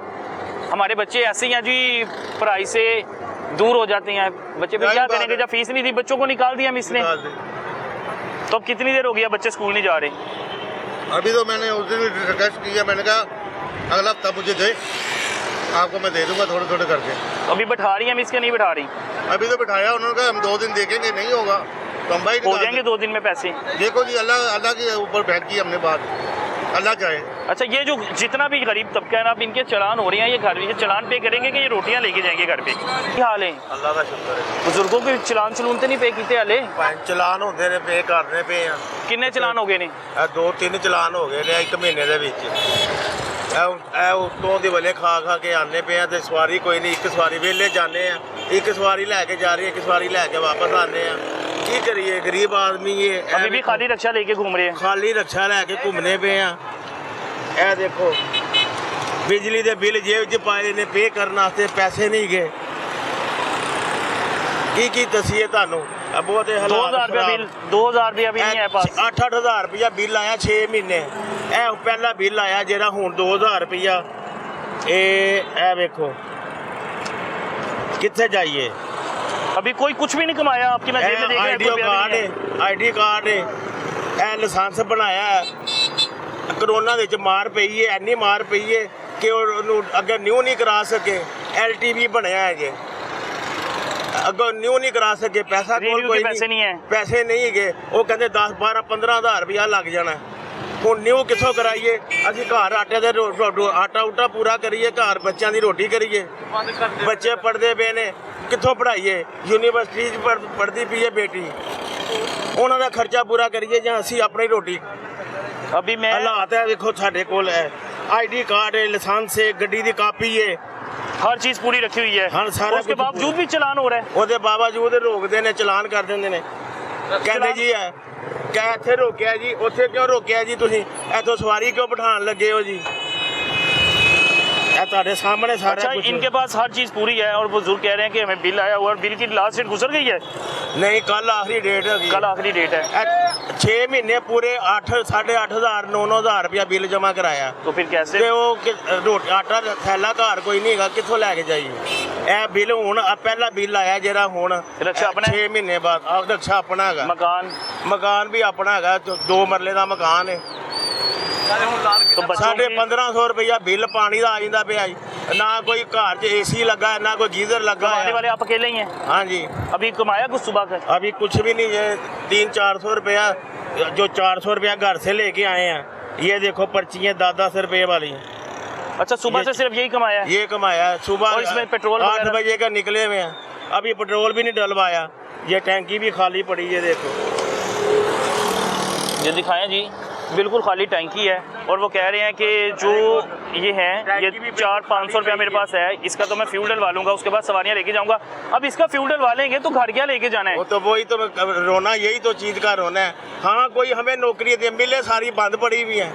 हमारे बच्चे ऐसे ही हैं जी, पढ़ाई से दूर हो जाते हैं बच्चे। भी क्या करेंगे जब फीस नहीं दी, बच्चों को निकाल दिया मिस ने। तो अब कितनी देर हो गया बच्चे स्कूल नहीं जा रहे? अभी तो मैंने उस दिन रिक्वेस्ट किया, मैंने कहा अगला हफ्ता मुझे दे, आपको मैं दे दूंगा थोड़े थोड़े करके। अभी बैठा रही है मिस के नहीं बैठा रही? अभी तो बिठाया, उन्होंने कहा हम 2 दिन देखेंगे, नहीं होगा तो हम भाई हो जाएंगे 2 दिन में पैसे। देखो जी, अल्लाह के ऊपर फेंक की हमने बात, अल्लाह चाहे। अच्छा, ये जो जितना भी गरीब तबका है ना, अब इनके चलान हो रहे हैं, ये घर ये चलान पे करेंगे कि ये रोटियां लेके जाएंगे घर पे? क्या हाल है? अल्लाह का शुक्र है। बुजुर्गों के चलान चलून तो नहीं पे किते हाले? चलान होंदे ने, पे करने पे आ। किन्ने चलान हो गए ने? 2-3 चलान हो गए ने 1 महीने दे विच। उत्तों दी वले खा खा के आने पे आ, ते सवारी कोई नहीं, एक सवारी वेले जाने आ, एक सवारी लैके जा रही है, एक सवारी लैके वापस आने आ। की करिए, गरीब आदमी ये अभी भी खाली रक्षा लेके घूम रहे हैं। खाली रक्षा लैके घूमने पे आ। ए देखो, बिजली दे बिल जेब च पाए ने, पे करने वास्ते पैसे नहीं गए। की दसीए तुहानू, बहुत 2000 रुपया बिल, 2000 रुपया भी नहीं है पास। 8-8 हज़ार रुपया बिल आया 6 महीने। ए पहला बिल आया जेड़ा हुण 2000 रुपया। ए वेखो कित्थे जाइए। अभी कोई कुछ भी नहीं कमाया आपकी, मैं जेब में देख रहा आईडी कार्ड है, आईडी कार्ड है, ए लाइसेंस बनाया है। करोना दे च मार पई है, एनी मार पई है कि ओनू अगर न्यू नहीं करा सके। LTV बनया है जे, अगो न्यू नहीं करा सके, पैसा कोल Review कोई के पैसे नहीं है। पैसे नहीं गए, वो कहते 10 12 15 हज़ार रुपया लग जाना। ਹੁਣ ਨਿਊ ਕਿੱਥੋਂ ਕਰਾਈਏ ਅਸੀਂ? ਘਰ ਆਟੇ ਦੇ ਆਟਾ ਉਟਾ ਪੂਰਾ ਕਰੀਏ, ਘਰ ਬੱਚਿਆਂ ਦੀ ਰੋਟੀ ਕਰੀਏ, ਬੱਚੇ ਪੜ੍ਹਦੇ ਪਏ ਨੇ, ਕਿੱਥੋਂ ਪੜ੍ਹਾਈਏ? ਯੂਨੀਵਰਸਿਟੀ 'ਚ ਪੜ੍ਹਦੀ ਪਈ ਹੈ ਬੇਟੀ, ਉਹਨਾਂ ਦਾ ਖਰਚਾ ਪੂਰਾ ਕਰੀਏ ਜਾਂ ਅਸੀਂ ਆਪਣੀ ਰੋਟੀ? अभी मैं ਹਾਲਾਤ ਹੈ ਵੇਖੋ ਸਾਡੇ ਕੋਲ ਹੈ, ਆਈਡੀ ਕਾਰਡ ਹੈ, ਲਾਇਸੈਂਸ ਹੈ, ਗੱਡੀ ਦੀ ਕਾਪੀ ਹੈ, हर चीज पूरी रखी हुई है, हाँ, सारा और उसके कुछ बावजूद भी चलान हो रहा है। ਉਹਦੇ ਬਾਵਜੂਦ ਰੋਕਦੇ ਨੇ, ਚਲਾਨ ਕਰ ਦਿੰਦੇ ਨੇ, ਕਹਿੰਦੇ ਜੀ ਹੈ ਕਿ ਇੱਥੇ ਰੋਕਿਆ ਜੀ, ਉੱਥੇ ਕਿਉਂ ਰੋਕਿਆ ਜੀ ਤੁਸੀਂ? ਇੱਥੋਂ ਸਵਾਰੀ ਕਿਉਂ ਬਿਠਾਉਣ ਲੱਗੇ ਹੋ ਜੀ? ਇਹ ਤੁਹਾਡੇ ਸਾਹਮਣੇ ਸਾਰਾ अच्छा, ਕੁਝ। इनके पास हर चीज पूरी है और बुजुर्ग कह रहे हैं कि हमें बिल आया हुआ है, और बिल की लास्ट डेट गुजर गई है, ਨਹੀਂ ਕੱਲ ਆਖਰੀ ਡੇਟ ਹੈਗੀ। कल आखिरी डेट है। 6 ਮਹੀਨੇ ਪੂਰੇ 8 8.5 9,000 ਰੁਪਇਆ ਬਿੱਲ ਜਮ੍ਹਾਂ ਕਰਾਇਆ तो फिर कैसे? ਤੇ ਉਹ ਰੋਟੀ ਆਟਾ ਥੈਲਾ ਘਰ ਕੋਈ ਨਹੀਂ ਹੈਗਾ, ਕਿੱਥੋਂ ਲੈ ਕੇ ਜਾਈਏ? ਇਹ ਬਿੱਲ ਹੁਣ ਪਹਿਲਾ ਬਿੱਲ ਆਇਆ ਜਿਹੜਾ ਹੁਣ ਰਕਸ਼ਾ ਆਪਣਾ 6 ਮਹੀਨੇ ਬਾਅਦ। ਆਹ ਰਕਸ਼ਾ ਆਪਣਾ ਹੈਗਾ, ਮਕਾਨ ਵੀ ਆਪਣਾ ਹੈਗਾ, 2 ਮਰਲੇ ਦਾ ਮਕਾਨ ਹੈ। तो बच्चों ਸਾਡੇ की 1500 ਰੁਪਇਆ ਬਿੱਲ ਪਾਣੀ ਦਾ ਆ ਜਾਂਦਾ ਪਿਆ ਜੀ, ਨਾ ਕੋਈ ਘਰ 'ਚ ਏਸੀ ਲੱਗਾ ਹੈ, ਨਾ ਕੋਈ गीजर लगा कमाने है। वाले आप अकेले ही हैं? हाँ जी, अभी कमाया कुछ सुबह का? अभी कुछ भी नहीं है, 300-400 रुपया, जो 400 रुपया घर से लेके आए हैं, ये देखो पर्ची है 10-10 रुपये वाली। अच्छा, सुबह से सिर्फ यही कमाया है? ये कमाया है सुबह, और इसमें पेट्रोल 8 वगैरह? बजे का निकले हुए हैं, अभी पेट्रोल भी नहीं डलवाया, ये टैंकी भी खाली पड़ी है देखो। ये दिखाएं जी, बिल्कुल खाली टैंकी है, और वो कह रहे हैं कि जो ये है ये 400-500 रुपया मेरे पास है, इसका तो मैं फ्यूल डलवा लूंगा, उसके बाद सवारियां लेके जाऊंगा। अब इसका फ्यूल डलवा लेंगे तो घर क्या लेके जाना है? वो तो वही तो रोना, यही तो चीज़ का रोना है। हाँ, कोई हमें नौकरी दे, मिले सारी बंद पड़ी हुई हैं,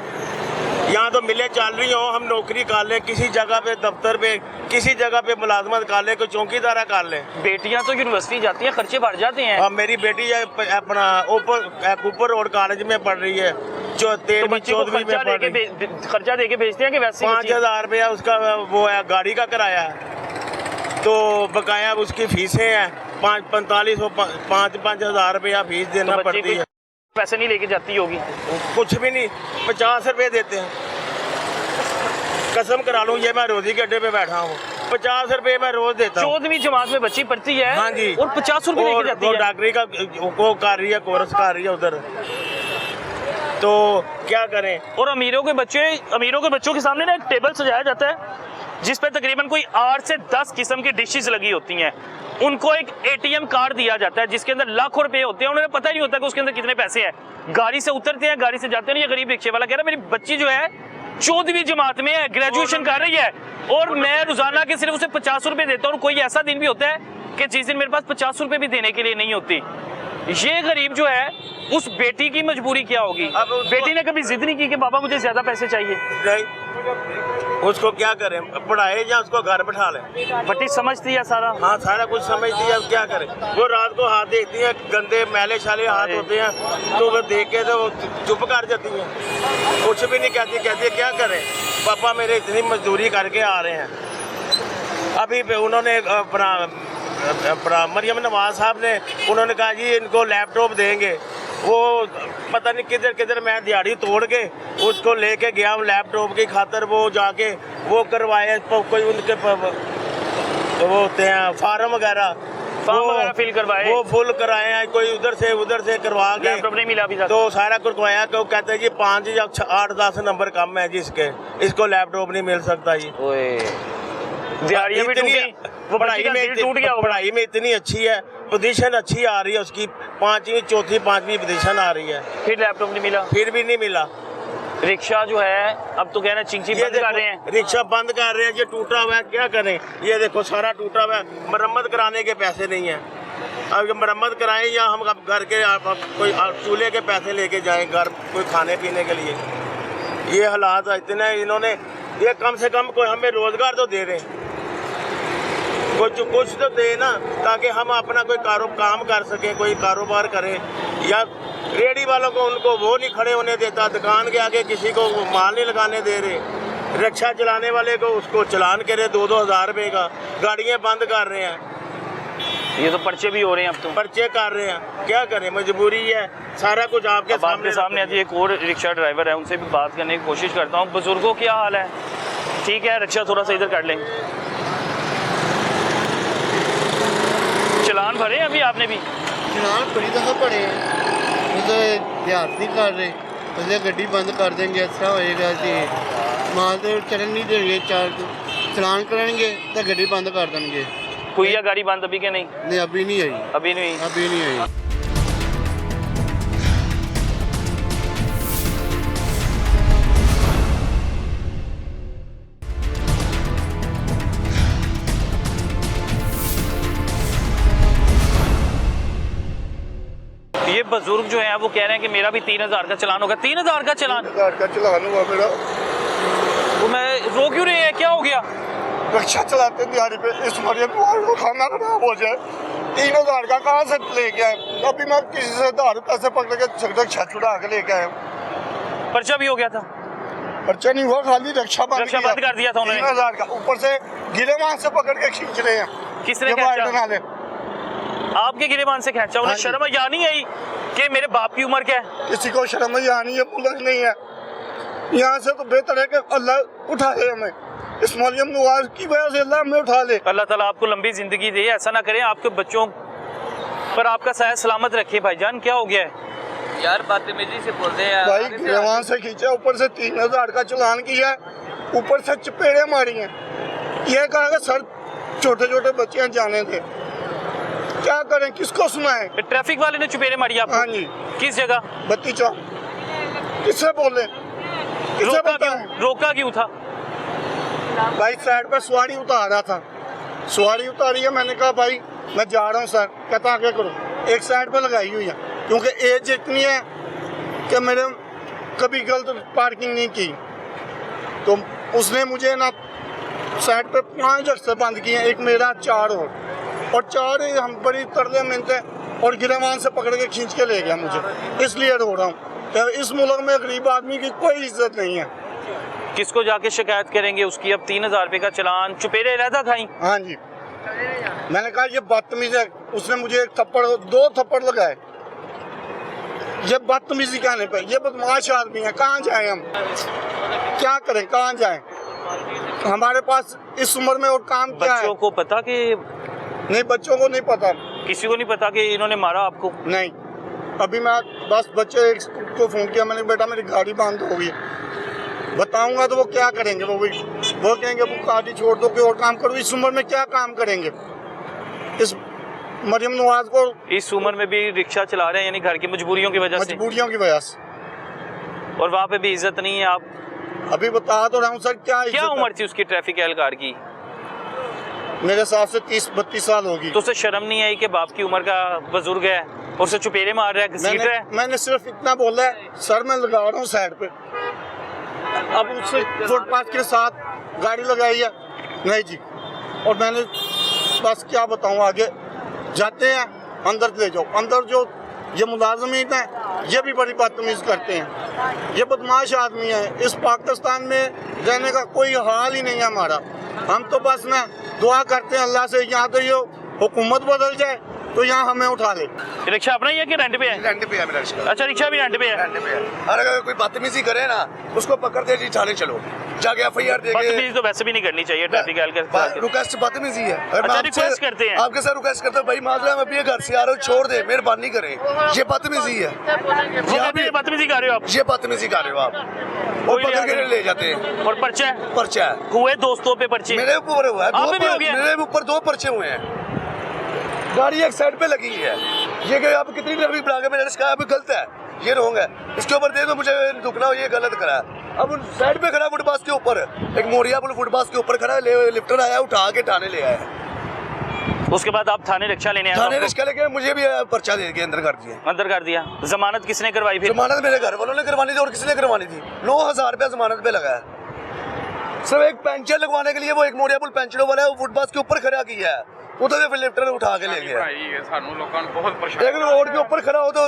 यहाँ तो मिले चल रही हो, हम नौकरी कर लें किसी जगह पे, दफ्तर पे, किसी जगह पे मुलाजमत कर ले, कोई चौकीदारा कर ले। बेटियां तो यूनिवर्सिटी जाती हैं, खर्चे बढ़ जाते हैं। हाँ, मेरी बेटी है अपना ऊपर रोड कॉलेज में पढ़ रही है, जो तो 13वीं बच्चे को 14वीं में पढ़ रही है। खर्चा दे के भेजते हैं कि वैसे ही? 5,000 रुपया उसका वो है, गाड़ी का किराया है, तो बकाया उसकी फीसें हैं 5-5 हज़ार रुपया फीस देना तो पड़ती है। पैसे नहीं लेके जाती होगी? कुछ भी नहीं, 50 रुपये देते हैं, कसम करा लूँ, ये मैं रोजी के अड्डे पे बैठा हूँ, 50 रुपये मैं रोज देता हूँ। 14वीं जमात में बच्ची पढ़ती है, हाँ जी, और 50 रुपये लेके जाती वो है। डॉक्टरी का वो कर रही है, कोर्स कर रही है उधर, तो क्या करें? और अमीरों के बच्चों के सामने ना एक टेबल सजाया जाता है जिस पे तकरीबन कोई 8 से 10 किस्म की डिशेस लगी होती हैं। उनको एक ATM कार्ड दिया जाता है जिसके अंदर लाखों रुपए होते हैं, उन्हें पता ही नहीं होता कि उसके अंदर कितने पैसे हैं। गाड़ी से उतरते हैं, गाड़ी से जाते हैं। ये गरीब रिक्शे वाला कह रहा है मेरी बच्ची जो है 14वीं जमात में है, ग्रेजुएशन कर रही है, और मैं रोजाना के सिर्फ उसे 50 रुपए देता हूँ। और कोई ऐसा दिन भी होता है कि जिस दिन मेरे पास 50 रुपए भी देने के लिए नहीं होती। ये गरीब जो है, उस बेटी की मजबूरी क्या होगी? बेटी ने कभी जिद नहीं की कि बाबा मुझे ज्यादा पैसे चाहिए? नहीं, उसको क्या करें, पढ़ाए या उसको घर बैठा लें? बटी समझती है सारा? हाँ, सारा कुछ समझती है, अब क्या करें? वो रात को हाथ देखती हैं, गंदे मैले शाले हाथ होते हैं, तो वो देख के तो वो चुप कर जाती हैं, कुछ भी नहीं कहती। कहती है क्या करें, पापा मेरे इतनी मजदूरी करके आ रहे हैं। अभी पे उन्होंने अपना मरियम नवाज साहब ने उन्होंने कहा जी इनको लैपटॉप देंगे, वो पता नहीं किधर किधर मैं दिहाड़ी तोड़ के उसको लेके गया हूँ लैपटॉप की खातर, वो जाके वो करवाए, कोई उनके वो होते हैं फार्म वगैरह फिल करवाए, वो फुल कराए हैं, कोई उधर से करवा के लैपटॉप नहीं मिला अभी तक। तो सारा करवाया, तो कहते हैं जी 5 या 8-10 नंबर कम है जिसके, इसको लैपटॉप नहीं मिल सकता जी। दिहाड़ियाँ भी टूटी, वो बच्ची का दिल टूट गया होगा। पढ़ाई में इतनी अच्छी है, पोजीशन अच्छी आ रही है उसकी, 5वीं 4थी 5वीं पोजीशन आ रही है, फिर लैपटॉप नहीं मिला, फिर भी नहीं मिला। रिक्शा जो है अब तो कहना चिंची बंद कर रहे हैं, रिक्शा बंद कर रहे हैं, ये टूटा हुआ है, क्या करें? ये देखो सारा टूटा हुआ है, मरम्मत कराने के पैसे नहीं है। अब ये मरम्मत कराएं या हम घर के कोई चूल्हे के पैसे लेके जाएं घर कोई खाने पीने के लिए? ये हालात इतने, इन्होंने ये कम से कम कोई हमें रोजगार तो दे रहे हैं, कुछ तो दे ना, ताकि हम अपना कोई काम कर सकें, कोई कारोबार करें। या रेडी वालों को उनको वो नहीं खड़े होने देता, दुकान के आगे किसी को माल नहीं लगाने दे रहे, रिक्शा चलाने वाले को उसको चलान करे 2-2 हज़ार रुपये का, गाड़ियाँ बंद कर रहे हैं, ये तो पर्चे भी हो रहे हैं अब तो, पर्चे कर रहे हैं, क्या करें? मजबूरी है, सारा कुछ आपके सामने। आज एक और रिक्शा ड्राइवर है, उनसे भी बात करने की कोशिश करता हूँ। बुजुर्गों क्या हाल है? ठीक है, रिक्शा थोड़ा सा इधर कर लें, आपने भी? चलान बड़ी दफ़ा पड़े हैं, मतलब ध्यान नहीं कर रहे, पहले गड्डी बंद कर देंगे, ऐसा होएगा कि माल तो चलन नहीं देंगे, चलान करेंगे तो गड्डी बंद कर देंगे। हुई है गाड़ी बंद अभी के नहीं? नहीं अभी नहीं आई, अभी नहीं हुई। अभी नहीं आई। ये बुजुर्ग जो है वो कह रहे हैं कि मेरा भी 3000 का चलान होगा। 3000 का चलान? 3000 का चलान हुआ मेरा। वो मैं रो क्यों रहे हैं, क्या हो गया? रिक्शा चलाते दिहाड़ी पे, इस मरीज को खाना खराब हो जाए, 3000 का कहाँ से लेके आए? अभी मैं किसी से उधार पैसे पकड़ के रिक्शा छुड़ा के लेके आया। पर्चा भी हो गया था? पर्चा नहीं हुआ, खाली रिक्शा बंद कर दिया था उन्होंने। 3000 का, ऊपर से गिरेबान से पकड़ के खींच रहे हैं। किसने खींचा? आपके गिरेबान से खींचा? उन्हें शर्म या नहीं आई कि मेरे बाप की उम्र क्या है? किसी को शर्म या नहीं है, पुलिस नहीं है। यहाँ से तो बेहतर है कि अल्लाह उठाए हमें, इस मरियम नवाज की वजह से अल्लाह हमें उठा ले। अल्लाह ताला आपको लंबी जिंदगी दे, ऐसा ना करें, आपके बच्चों पर आपका साया सलामत रखे। भाईजान क्या हो गया है यार? बदतमीजी से बोल रहे हैं भाई, गिरेबान से खींचा, ऊपर से 3000 का चलान किया, ऊपर से चपेड़े मारी हैं। ये कहा सर छोटे छोटे बच्चे जाने थे, क्या करें, किसको सुनाएं? ट्रैफिक वाले ने चुपेरे मारी आपको? हाँ जी। किस जगह? बत्ती चौक। किससे बोले, किससे बताएं? रोका क्यों था? भाई साइड पर सवारी उतार रहा था, सवारी उतारी है, मैंने कहा भाई मैं जा रहा हूँ सर, कहता आगे करो, एक साइड पर लगाई हुई है, क्योंकि एज इतनी है कि मैंने कभी गलत पार्किंग नहीं की। तो उसने मुझे ना साइड पे 5 रास्ते बंद किए, एक मेरा 4 और 4 हम बड़ी तरले मिलते और गिरेबान से पकड़ के खींच के ले गया मुझे। इसलिए रो रहा हूँ कि इस मुल्क में गरीब आदमी की कोई इज्जत नहीं है। किसको जाके शिकायत करेंगे उसकी? अब 3000 रुपए का चलान, चुपेरे रहता खाई? हाँ जी। मैंने कहा ये बदतमीज है, उसने मुझे 2 थप्पड़ लगाए। ये बदतमीजी कहने पे, ये बदमाश आदमी है, कहाँ जाए हम, क्या करें, कहाँ जाए? हमारे पास इस उम्र में और काम क्या है? बच्चों को पता कि नहीं, बच्चों को नहीं पता। किसी को नहीं पता कि इन्होंने मारा आपको? नहीं, अभी मैं बस बच्चे एक को फोन किया मैंने, बेटा मेरी गाड़ी बंद हो गई, बताऊंगा तो वो क्या करेंगे? वो कहेंगे वो गाड़ी छोड़ दो, कोई और काम करो। इस उम्र में क्या काम करेंगे? इस मरियम नवाज को इस उम्र में भी रिक्शा चला रहे हैं, यानी घर की मजबूरियों की वजह से? मजबूरियों की वजह से। और वहाँ पे भी इज्जत नहीं है? आप अभी बता तो रहा हूँ सर, क्या उम्र थी उसकी ट्रैफिक एहलकार की? मेरे हिसाब से 30-32 साल होगी। तो उसे शर्म नहीं आई कि बाप की उम्र का बुजुर्ग है और उसे चुपेरे मार रहा है, घसीट रहा है? मैंने सिर्फ इतना बोला है सर, मैं लगा रहा हूँ साइड पे। अब उससे फुटपाथ के साथ गाड़ी लगाई है, नहीं जी। और मैंने बस क्या बताऊँ, आगे जाते हैं अंदर ले जाओ, अंदर जो ये मुलाजमीन है ये भी बड़ी बदतमीज करते हैं, ये बदमाश आदमी है। इस पाकिस्तान में रहने का कोई हाल ही नहीं है हमारा। हम तो बस ना दुआ करते हैं अल्लाह से, यहाँ तो ये हुकूमत बदल जाए तो यहाँ हमें उठा ले। रिक्शा अपना ही है कि रेंट पे है? रेंट पे है मेरा रिक्शा। अच्छा, रिक्शा भी रेंट पे है? रेंट पे है। अगर कोई बदतमीजी करे ना, उसको पकड़ दे जी, थाने चलो, जाके FIR दे। बदतमीजी तो वैसे भी नहीं करनी चाहिए ट्रैफिक एहलकार। रिक्वेस्ट बदतमीजी है। अच्छा, रिक्वेस्ट करते हैं आपके साथ रिक्वेस्ट करते हैं, भाई माजरा मैं अपने घर से आ रहा हूँ, छोड़ दे, मेहरबानी करें। ये बदतमीजी है, बदतमीजी कर रहे हो आप, ये बदतमीजी कर रहे हो आप। और पकड़ के ले जाते हैं। और पर्चा है? पर्चा है। हुए दोस्तों पे पर्चे? मेरे ऊपर हुआ है, मेरे ऊपर 2 पर्चे हुए हैं। गाड़ी एक साइड पे लगी है, ये कि आप कितनी ट्रैफिक बना के मैंने इसका गलत है, ये रॉन्ग है, इसके ऊपर दे दो, मुझे रुकना हो, ये गलत करा है। अब उन साइड पे खड़ा फुटपाथ के ऊपर, एक मोरिया पुल फुटपाथ के ऊपर खड़ा, लिफ्टर आया, उठा के थाने ले आया। उसके बाद आप थाने रिक्शा लेने आए? थाने रिक्शा लेके मुझे भी पर्चा दे के अंदर कर दिया। अंदर कर दिया? जमानत किसने करवाई फिर? जमानत मेरे घर वालों ने करवानी थी। और किसने करवानी थी? 9000 रुपया जमानत पे लगा है। सिर्फ एक पेंचर लगवाने के लिए, वो एक मोरिया पुल पेंचरों वाला है, वो फुटपाथ के ऊपर खड़ा किया है, उधर फिर लिफ्टर उठा के ले गया। एक रोड के ऊपर खड़ा हो तो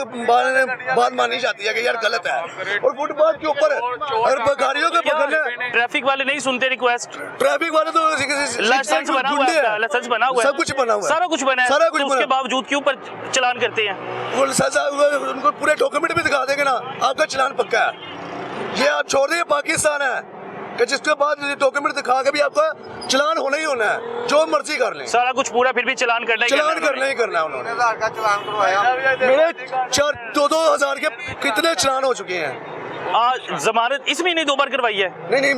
बात मानी जाती है कि यार गलत है, और फुटपाथ के ऊपर और गाड़ियों के पकड़ने। ट्रैफिक वाले नहीं सुनते रिक्वेस्ट? ट्रैफिक वाले तो लाइसेंस बना हुआ है, लाइसेंस बना हुआ है, सब कुछ बना हुआ है, सारा कुछ बना है, सारा कुछ। उसके बावजूद क्यों पर चलान करते हैं? वो उनको पूरे डॉक्यूमेंट भी दिखा देंगे ना, आपका चलान पक्का है। ये आप छोड़ देंगे, पाकिस्तान है, कि जिसके बाद डॉक्यूमेंट दिखा के भी आपका चलान होना ही होना है, जो मर्जी कर लें, सारा कुछ पूरा फिर भी चलान करना ही करना ही करना है उन्होंने। 1000 का चलान करवाया मेरे 2,000 के कितने चलान हो चुके हैं। आज जमानत इस महीने 2 बार करवाई है? नहीं,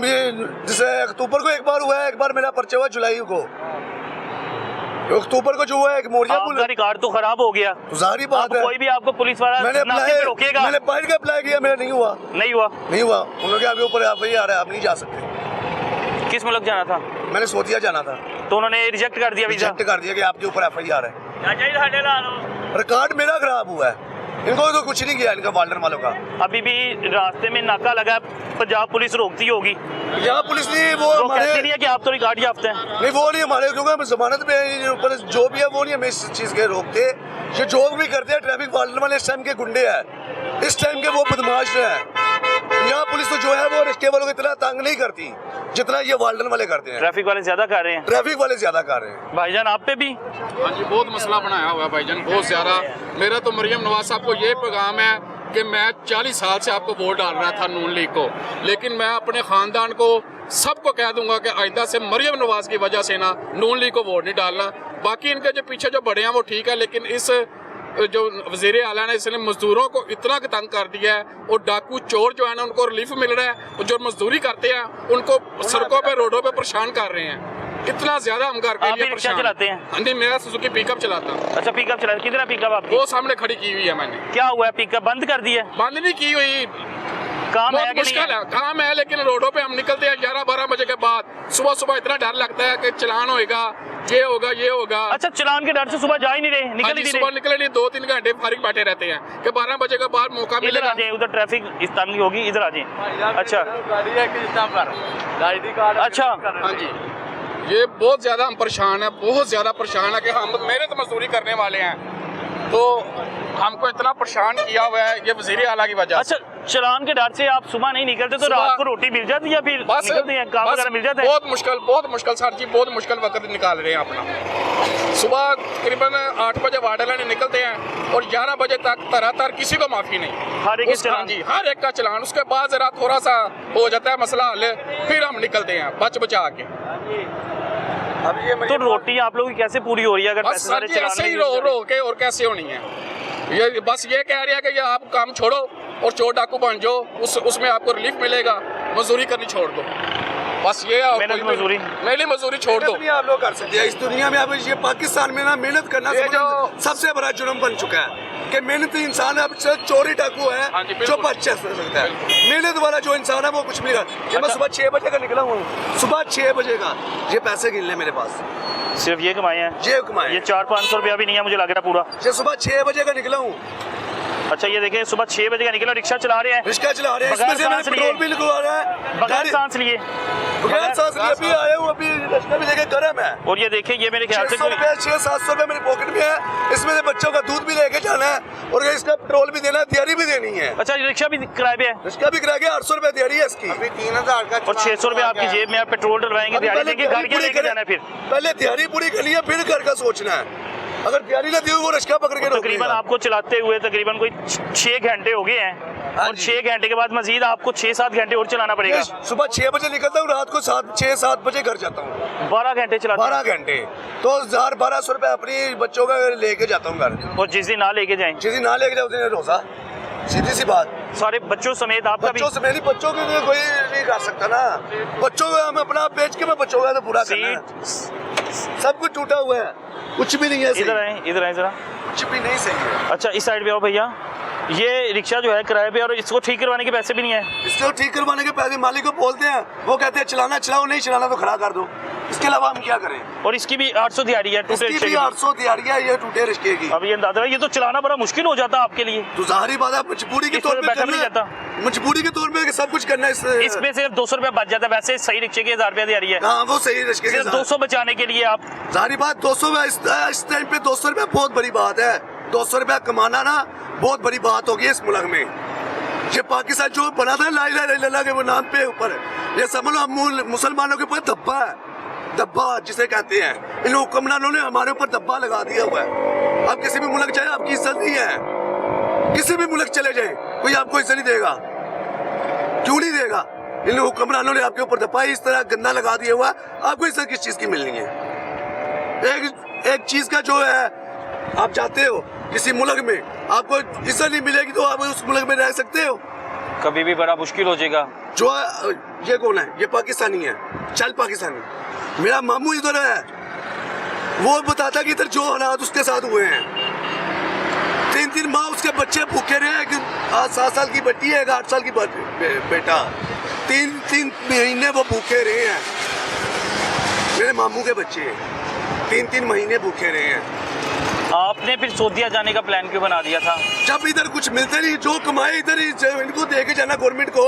जैसे अक्टूबर को 1 बार हुआ है, 1 बार मेरा पर्चा हुआ जुलाई को, अक्टूबर को जो हुआ है एक मोरिया पुल। आपका रिकॉर्ड तो खराब हो गया, तो जाहिर बात है कोई भी आपको पुलिस वाला नाके पे रोकेगा। मैंने बाहर का अप्लाई किया, मेरा नहीं हुआ। उन्होंने आपके ऊपर FIR आ रहा है, आप नहीं जा सकते। किस मुल्क जाना था? मैंने सोचिया जाना था, तो उन्होंने रिजेक्ट कर दिया वीजा? रिजेक्ट कर दिया कि आपके ऊपर FIR है। रिकॉर्ड मेरा खराब हुआ है, इनको तो कुछ नहीं किया, इनका वाल्डर वालों का। अभी भी रास्ते में नाका लगा, पंजाब पुलिस रोकती होगी। यहाँ पुलिस नहीं, वो कहती नहीं है कि आप तो रिकॉर्ड याफ्ते हैं। नहीं, वो नहीं हमारे, क्योंकि हम जमानत पे ऊपर जो भी है वो नहीं हमें इस चीज के रोकते। ये जो भी करते हैं ट्रैफिक वार्डन वाले इस टाइम के गुंडे हैं, इस टाइम के वो बदमाश हैं। यहाँ पुलिस तो जो है वो रिक्शे वालों को इतना तंग नहीं करती जितना ये वार्डन वाले करते हैं। ट्रैफिक वाले ज्यादा कर रहे हैं। ट्रैफिक वाले ज्यादा कर रहे हैं। भाईजान आप पे भी? हाँ जी, बहुत मसला बनाया हुआ है भाईजान, बहुत ज्यादा। मेरा तो मरियम नवाज साहब को ये पैगाम है कि मैं 40 साल से आपको वोट डाल रहा था नून लीग को, लेकिन मैं अपने खानदान को सबको कह दूंगा कि आइंदा से मरियम नवाज की वजह से ना नून लीग को वोट नहीं डालना। बाकी इनके जो पीछे जो बड़े हैं वो ठीक है, लेकिन इस जो वजीर आला ने इसने मजदूरों को इतना तंग कर दिया है, और डाकू चोर जो है ना उनको रिलीफ मिल रहा है, और जो मजदूरी करते हैं उनको सड़कों पे रोडों पे परेशान कर रहे हैं। इतना ज्यादा हम घर के लिए परेशान चलाते हैं? हाँ जी, मेरा सुजुकी पिकअप चलाता हूँ। अच्छा, पिकअप चलाते? कितना पिकअप आपकी? वो सामने खड़ी की हुई है मैंने। क्या हुआ है, पिकअप बंद कर दी है? बंद नहीं की हुई, काम है, मुश्किल है, काम है, लेकिन रोडों पे हम निकलते हैं 11-12 बजे के बाद। सुबह सुबह इतना डर लगता है कि चलान होएगा, ये होगा, ये होगा। अच्छा, चलान के डर से सुबह जा ही नहीं रहे, निकल ही नहीं रहे? सुबह निकले नहीं, 2-3 घंटे फारिग बैठे रहते हैं कि 12 बजे के बाद मौका मिलेगा। इधर आ जाए, उधर ट्रैफिक इस टाइम की होगी, इधर आ जाए। अच्छा, अच्छा, हाँ जी, ये बहुत ज्यादा हम परेशान है, बहुत ज्यादा परेशान है कि हम मेहनत मजदूरी करने वाले हैं, तो हमको इतना परेशान किया हुआ है ये वजीर आला की वजह। अच्छा, चलान के डर से आप सुबह नहीं निकलते तो रात को रोटी मिल जाती है, फिर निकलते हैं, काम वगैरह मिल जाता है? बहुत मुश्किल सर जी, बहुत मुश्किल वक्त निकाल रहे हैं अपना। सुबह तकरीबन 8 बजे वार्डला ने निकलते हैं और 11 बजे तक तरह किसी को माफी नहीं, हर एक चलान जी, हर एक का चलान। उसके बाद जरा थोड़ा सा हो जाता है मसला हल, फिर हम निकलते हैं बच बचा के। अब ये तो रोटी आप लोगों की कैसे पूरी हो रही है अगर पैसे सारे चलाने ऐसे ही रो के, और कैसे होनी है? ये बस ये कह रही है कि ये आप काम छोड़ो और चोर डाकू बन जाओ, उसमें आपको रिलीफ मिलेगा, मजदूरी करनी छोड़ दो, बस ये। मेरी मजदूरी छोड़ दो। आप लोग कर सकते हैं इस दुनिया में। अब ये पाकिस्तान में ना मेहनत करना सबसे बड़ा जुर्म बन चुका है कि मेहनती इंसान अब चोरी डाकू है जो बच सकता है। मेहनत वाला जो इंसान है वो कुछ भी कर। मैं सुबह 6 बजे का निकला हूँ, सुबह 6 बजे का, ये पैसे गिन ले मेरे पास, सिर्फ ये कमाए हैं? ये 400-500 रुपया भी नहीं है मुझे लग रहा पूरा। ये सुबह 6 बजे का निकला हूँ। अच्छा, ये देखें, सुबह 6 बजे का निकला, रिक्शा चला रहे हैं, इसमें से मैंने पेट्रोल भी लगवा रहा है, बगैर सांस लिए अभी आया हूँ, अभी रास्ता भी लेके गर्म है। और ये देखिए, ये मेरे ख्याल से 600-700 रुपए मेरी पॉकेट में है, इसमें से बच्चों का दूध भी लेके जाना है और इसका पेट्रोल भी देना है, दिहाड़ी भी देनी है। अच्छा, रिक्शा भी किराए पे है? रिक्शा भी किराए 800 रुपए दिहाड़ी है इसकी। अभी 3000 का और 600 रुपए आपकी जेब में, आप पेट्रोल डलवाएंगे, दिहाड़ी देंगे, घर के लेके जाना है। फिर पहले दिहाड़ी पूरी करनी है, फिर घर का सोचना है। अगर दिहाड़ी ना दी वो रिक्शा पकड़ के तकरीबन आपको चलाते हुए तकरीबन कोई 6 घंटे हो गए हैं, और 6 घंटे के बाद मजीद आपको 6-7 घंटे और चलाना पड़ेगा। सुबह 6 बजे निकलता हूँ, रात को 6-7 बजे घर जाता हूँ। 12 घंटे चलाता हूँ? 12 घंटे, तो 1200 रुपए अपनी बच्चों का लेके जाता हूँ घर। और जिस दिन ना लेके जाए, जिस दिन ना लेके जाओ उस दिन रोजा, सीधी सी बात। सारे बच्चों समेत आपका भी? बच्चों के लिए कोई नहीं कर सकता ना, बच्चों को हम अपना बेच के मैं बच्चों का तो पूरा करना है। सब कुछ टूटा हुआ है, कुछ भी नहीं है। इधर आए जरा, कुछ भी नहीं सही है। अच्छा, इस साइड पे आओ भैया। ये रिक्शा जो है किराए पे, और इसको ठीक करवाने के पैसे भी नहीं है? इसको ठीक करवाने के पैसे मालिक को बोलते हैं, वो कहते हैं चलाना चलाओ, नहीं चलाना तो खड़ा कर दो, इसके अलावा हम क्या करें? और इसकी भी 800 दिहाड़ी है, टूटे रिक्शे की 800 दिहाड़ी है, ये टूटे रिक्शे की। अब ये अंदाजा है, ये तो चलाना बड़ा मुश्किल हो जाता आपके लिए। तो जाहिर बात है, मजबूरी के तौर पे करना, मजबूरी के तौर पे सब कुछ करना है। इसमें सिर्फ 200 रुपया बच जाता है, वैसे सही रिक्शे की 1000 रुपया दिहाड़ी है। हाँ, वो सही रिक्शे की 200 बचाने के लिए आप, जाहिर बात 200 इस टाइम पे 200 रुपया बहुत बड़ी बात है। 200 रुपया कमाना ना बहुत बड़ी बात होगी इस मुल्क में। ये पाकिस्तान जो बना था ला इलाहा इल्लल्लाह के वो नाम पे ऊपर, ये समझ लो मुसलमानों के ऊपर धब्बा है, धब्बा जिसे कहते हैं। इन हुक्मरानों ने हमारे ऊपर धब्बा लगा दिया हुआ है। आप किसी भी मुल्क जाए, आपकी इज्जत नहीं है। किसी भी मुल्क चले जाए, कोई आपको इज्जत नहीं देगा। क्यों नहीं देगा? इन हुक्मरानों ने आपके ऊपर दपाई इस तरह गंदा लगा दिया हुआ, आपको इस तरह किस चीज की मिलनी है? एक चीज का जो है, आप जाते हो किसी मुल्क में, आपको इज्जत नहीं मिलेगी तो आप उस मुल्क में रह सकते हो? कभी भी बड़ा मुश्किल हो जाएगा। जो ये कौन है? ये पाकिस्तानी है, चल पाकिस्तानी। मेरा मामू इधर है, वो बताता कि इधर जो हालात उसके साथ हुए हैं, 3 माह उसके बच्चे भूखे रहे, 7 साल की बेटी है, 8 साल की बेटा, 3 महीने वो भूखे रहे हैं। मेरे मामू के बच्चे 3 महीने भूखे रहे हैं। आपने फिर सऊदीया जाने का प्लान क्यों बना दिया था? जब इधर कुछ मिलते नहीं, जो कमाए इधर ही इनको दे के जाना गवर्नमेंट को,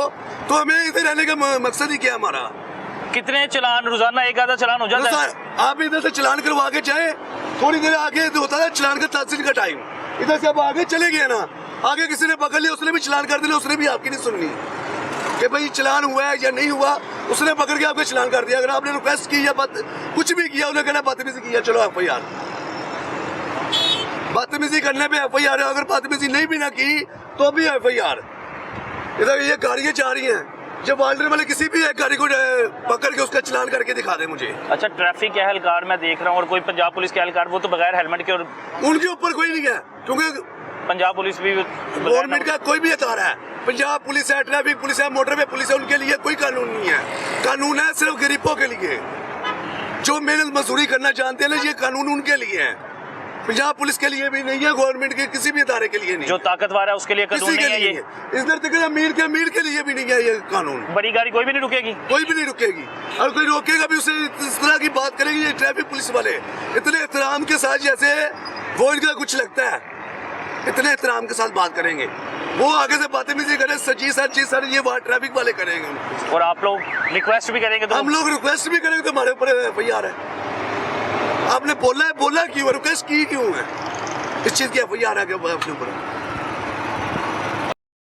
तो हमें इधर रहने का मकसद ही क्या हमारा? कितने चलान रोजाना एक आधा चलान हो जाता है? आप इधर से चलान करवा के जाए, थोड़ी देर आगे होता है चलान का तहसील का टाइम, इधर से अब आगे चले गए ना, आगे किसी ने पकड़ लिया, उसने भी चलान कर दिया, उसने भी आपकी नहीं सुननी कि भाई चलान हुआ है या नहीं हुआ, उसने पकड़ के आपको चलान कर दिया। अगर आपने रिक्वेस्ट की या कुछ भी किया, उन्हें कहना बदतमीजी किया, चलो FIR। बदतमीजी करने पे FIR है, अगर बदतमीजी नहीं भी ना की तो भी FIR। इधर ये गाड़ियाँ जा रही हैं, जब वाल्डर वाले किसी भी एक गाड़ी को पकड़ के उसका चलान करके दिखा दे मुझे। अच्छा, ट्रैफिक के एहलकार मैं देख रहा हूँ, और कोई पंजाब पुलिस के एहलकार, वो तो बगैर हेलमेट के, और उनके ऊपर कोई नहीं है, क्योंकि पंजाब पुलिस भी गवर्नमेंट का कोई भी अतार है। पंजाब पुलिस है, ट्रैफिक पुलिस है, मोटरवे पुलिस है, उनके लिए कोई कानून नहीं है। कानून है सिर्फ गरीबों के लिए, जो मेहनत मजदूरी करना जानते हैं ना, ये कानून उनके लिए है। पंजाब पुलिस के लिए भी नहीं है, गवर्नमेंट के किसी भी इदारे के लिए नहीं। जो ताकतवर है उसके लिए कानून नहीं है ये। इधर तक अमीर के लिए भी नहीं है ये कानून। बड़ी गाड़ी कोई भी नहीं रुकेगी, कोई भी नहीं रुकेगी, और कोई रोकेगा भी उसे इस तरह की बात करेगी। ये ट्रैफिक पुलिस वाले इतने एहतराम के साथ, जैसे वो इनका कुछ लगता है, इतने एहतराम के साथ बात करेंगे। वो आगे से बातें भी करें, सची सर ये बात ट्रैफिक वाले करेंगे। और आप लोग रिक्वेस्ट भी करेंगे तो? हम लोग रिक्वेस्ट भी करेंगे तो हमारे ऊपर FIR है। आपने बोला क्यों, रिक्वेस्ट की क्यों है, इस चीज की FIR है आपके ऊपर।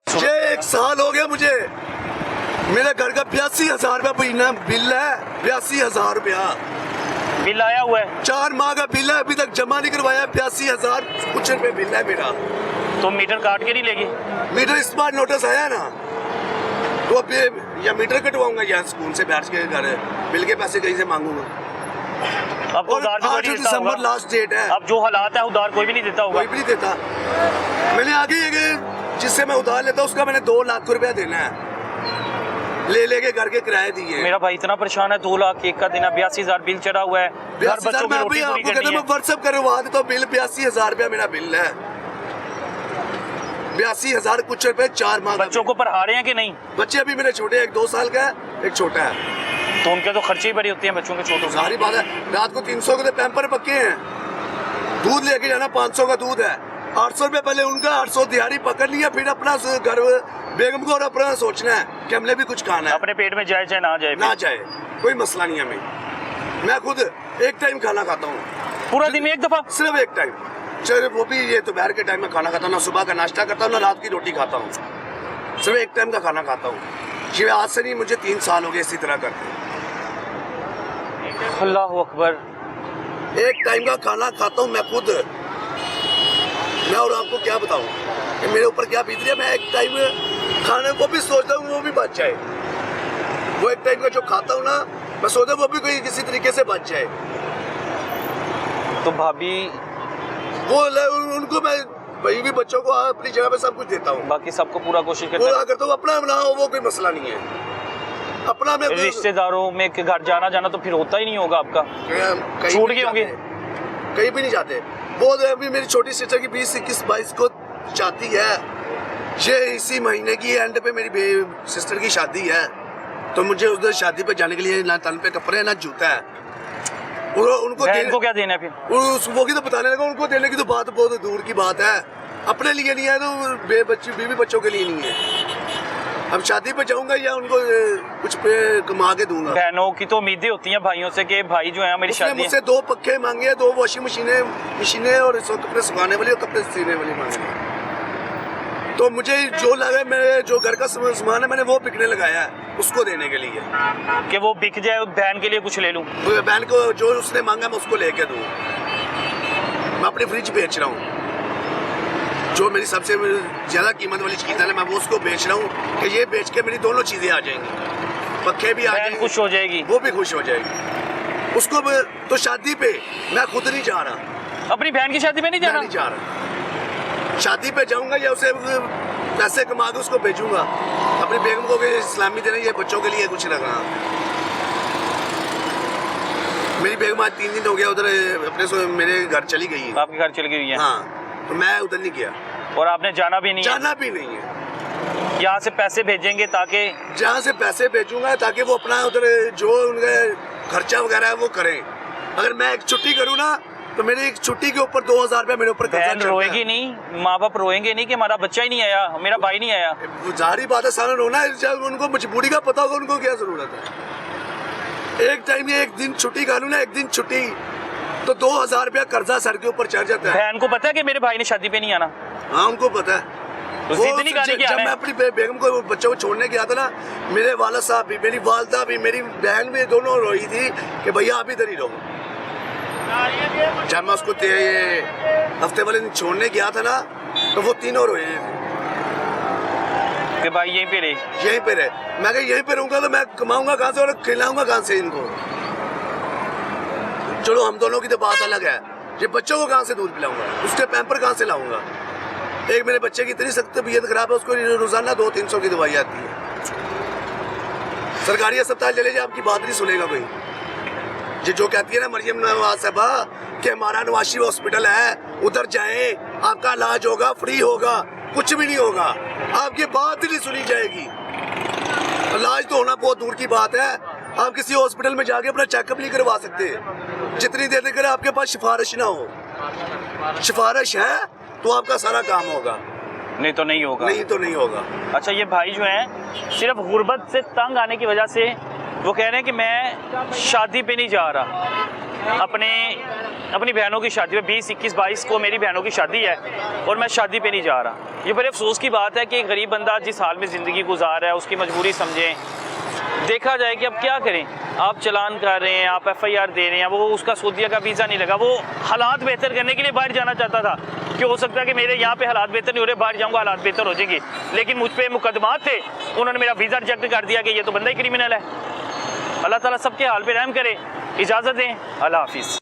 मुझे 1 साल हो गया, मुझे मेरे घर का 82,000 रुपया महीना बिल है, 82,000 रुपया बिल आया हुआ है। 4 माह का बिल है, अभी तक जमा नहीं करवाया। 82,000 कुछ रुपये बिल है मेरा। तो मीटर काट के नहीं लेगी? मीटर स्मार्ट नोटिस आया ना, तो अब या मीटर कटवाऊंगा या स्कूल से बैठ के घर बिल के पैसे कहीं से मांगूंगा। अब तो उधार भी कोई नहीं देता दिसंबर होगा। लास्ट डेट है। अब जो हालात है उधार कोई भी नहीं देता होगा। कोई भी नहीं देता। मैंने आगे जिससे मैं उधार लेता उसका मैंने 2 लाख रुपया देना है, ले के घर के किराए दिए। मेरा भाई इतना परेशान है, 2 लाख एक का देना, 82,000 बिल चढ़ा हुआ है। घर बच्चों की रोटी पूरी करनी है। व्हाट्सएप करवा देता हूँ बिल, 82,000 रुपया मेरा बिल है। 82,000 कुछ रुपए 4 माह। बच्चों को पढ़ा रहे हैं कि नहीं? बच्चे अभी मेरे छोटे, एक 2 साल का है, एक छोटा है। तो उनके तो खर्चे ही बड़ी होते हैं बच्चों के, छोटों। सारी बात है, रात को 300 के पैम्पर पक्के हैं, दूध लेके जाना 500 का दूध है, 800 रुपये पहले उनका, 800 दिहाड़ी पकड़ लिया, फिर अपना घर बेगम को और अपना सोचना है कि हमने भी कुछ खाना है। अपने पेट में जाए चाहे ना जाए, ना जाए कोई मसला नहीं है। हमें मैं खुद एक टाइम खाना खाता हूँ पूरा दिन में, एक दफा, सिर्फ एक टाइम, चाहे वो भी ये दोपहर के टाइम में खाना खाता हूँ, ना सुबह का नाश्ता करता हूँ, ना रात की रोटी खाता हूँ, सिर्फ एक टाइम का खाना खाता हूँ। ये आज से नहीं, मुझे 3 साल हो गए इसी तरह करते। अल्लाह अकबर। एक टाइम का खाना खाता हूँ मैं खुद। मैं और आपको क्या बताऊँ कि मेरे ऊपर क्या बीत रही है। मैं एक टाइम खाने को भी सोचता हूँ वो भी बच जाए। वो एक टाइम का जो खाता हूँ ना, मैं सोचता हूँ वो भी कोई किसी तरीके से बच जाए। तो भाभी वो उनको मैं वही भी बच्चों को अपनी जगह पे सब कुछ देता हूँ, बाकी सबको पूरा कोशिश करता हूँ। अपना ना हो वो कोई मसला नहीं है। अपना में रिश्तेदारों में के घर जाना तो फिर होता ही नहीं होगा आपका, छूट गए होंगे, कहीं भी नहीं जाते। बहुत अभी मेरी छोटी सिस्टर की 20, 21, 22 को शादी है। ये इसी महीने की एंड पे मेरी सिस्टर की शादी है, तो मुझे उधर शादी पे जाने के लिए ना तन पे कपड़े ना जूता है। उनको क्या देना है फिर? वो की तो बताने लगा, उनको देने की तो बात बहुत दूर की बात है। अपने लिए नहीं है तो बीवी बच्चों के लिए नहीं है। अब शादी पे जाऊंगा या उनको कुछ पे कमा के दूंगा। बहनों की तो उम्मीदें होती हैं भाइयों से कि भाई जो है मेरी शादी है। मुझसे 2 पक्के मांगे, 2 वॉशिंग मशीनें और कपड़े सुखाने वाली और कपड़े सीने वाली मांगे। तो मुझे जो लगा, मेरे जो घर का सामान है मैंने वो बिकने लगाया है उसको देने के लिए, कि वो बिक जाए, बहन के लिए कुछ ले लूं। बहन को जो उसने मांगा मैं उसको लेके दूं। मैं अपनी फ्रिज बेच रहा हूँ, जो मेरी सबसे ज्यादा कीमत वाली चीज है मैं वो उसको बेच रहा हूँ कि ये बेच के मेरी दोनों चीजें आ जाएंगी। पक्के भी आ बहन जाएंगे, खुश हो जाएगी। वो भी खुश हो जाएगी। उसको तो शादी पे मैं खुद नहीं जा रहा, अपनी बहन की शादी में नहीं मैं जाना? नहीं जा रहा। शादी पे जाऊंगा या उसे पैसे कमा के उसको भेजूंगा अपनी बेगम को कि इस्लामी देना, ये बच्चों के लिए कुछ रखना। मेरी बेगम आज 3 दिन हो गया उधर अपने मेरे घर चली गई है। आपके घर चली गई है? हाँ, तो मैं उधर नहीं गया। और आपने जाना भी नहीं है? जाना भी नहीं है। यहाँ से पैसे भेजेंगे ताकि जहाँ से पैसे भेजूंगा ताकि वो अपना उधर जो उनका खर्चा वगैरह है वो करें। अगर मैं एक छुट्टी करूँ ना तो मेरी एक छुट्टी के ऊपर 2000 रुपया मेरे ऊपर खर्चा बहन चलता रोएगी है। नहीं, माँ बाप रोएंगे नहीं कि हमारा बच्चा ही नहीं आया, मेरा भाई नहीं आया? जाहिर बात है सारा रोना है, जब उनको मजबूरी का पता होगा उनको क्या जरूरत है। एक टाइम ये एक दिन छुट्टी कर लूँ ना, एक दिन छुट्टी तो 2000 रुपया कर्जा सर के ऊपर चढ़ जाता है। बहन को पता है कि मेरे भाई ने शादी पे नहीं आना? हाँ, उनको पता है। तो जिद नहीं करनी कि जब आना मैं है। अपनी बेगम को बच्चों को छोड़ने गया था ना, मेरे वालिद साहब भी, मेरी वालदा भी, मेरी बहन भी, दोनों रोई थी कि भैया आप इधर ही रहो। जब मैं उसको ये हफ्ते वाले दिन छोड़ने गया था ना तो वो तीनों रोए कि भाई यहीं पे रहे। यहीं पे रहे। मैं कहा यहीं पे रहूंगा तो मैं कमाऊंगा कहाँ से और खिलाऊंगा कहाँ से इनको। चलो हम दोनों की तो बात अलग है, ये बच्चों को कहाँ से दूध पिलाऊंगा, उसके पैम्पर कहाँ से लाऊंगा। एक मेरे बच्चे की इतनी सख्त तबीयत खराब है, उसको रोजाना 200-300 की दवाई आती है। सरकारी अस्पताल चले जाए आपकी बात नहीं सुनेगा कोई। जो कहती है ना मरियम नवाज साहबा कि हमारा नवाशी हॉस्पिटल है, उधर जाएं, आपका इलाज होगा, फ्री होगा, कुछ भी नहीं होगा, आपकी बात ही नहीं सुनी जाएगी। इलाज तो होना बहुत दूर की बात है, आप किसी हॉस्पिटल में जाके अपना चेकअप नहीं करवा सकते जितनी देर तक आपके पास सिफारिश ना हो। सिफारिश है तो आपका सारा काम होगा, नहीं तो नहीं होगा। नहीं तो नहीं होगा। अच्छा, ये भाई जो हैं सिर्फ गुर्बत से तंग आने की वजह से वो कह रहे हैं कि मैं शादी पे नहीं जा रहा, अपनी बहनों की शादी में 20, 21, 22 को मेरी बहनों की शादी है और मैं शादी पे नहीं जा रहा। ये बड़े अफसोस की बात है कि एक गरीब बंदा जिस हाल में ज़िंदगी गुजार रहा है उसकी मजबूरी समझें। देखा जाए कि अब क्या करें, आप चलान कर रहे हैं, आप FIR दे रहे हैं, वो उसका सऊदीया का वीज़ा नहीं लगा, वो हालात बेहतर करने के लिए बाहर जाना चाहता था कि हो सकता है कि मेरे यहाँ पे हालात बेहतर नहीं हो रहे, बाहर जाऊँगा हालात बेहतर हो जाएंगे, लेकिन मुझ पर मुकदमात थे, उन्होंने मेरा वीज़ा रिजेक्ट कर दिया कि ये तो बंदा ही क्रिमिनल है। अल्लाह ताला सबके हाल पे रहम करे। इजाज़त दें, अल्लाह हाफिज़।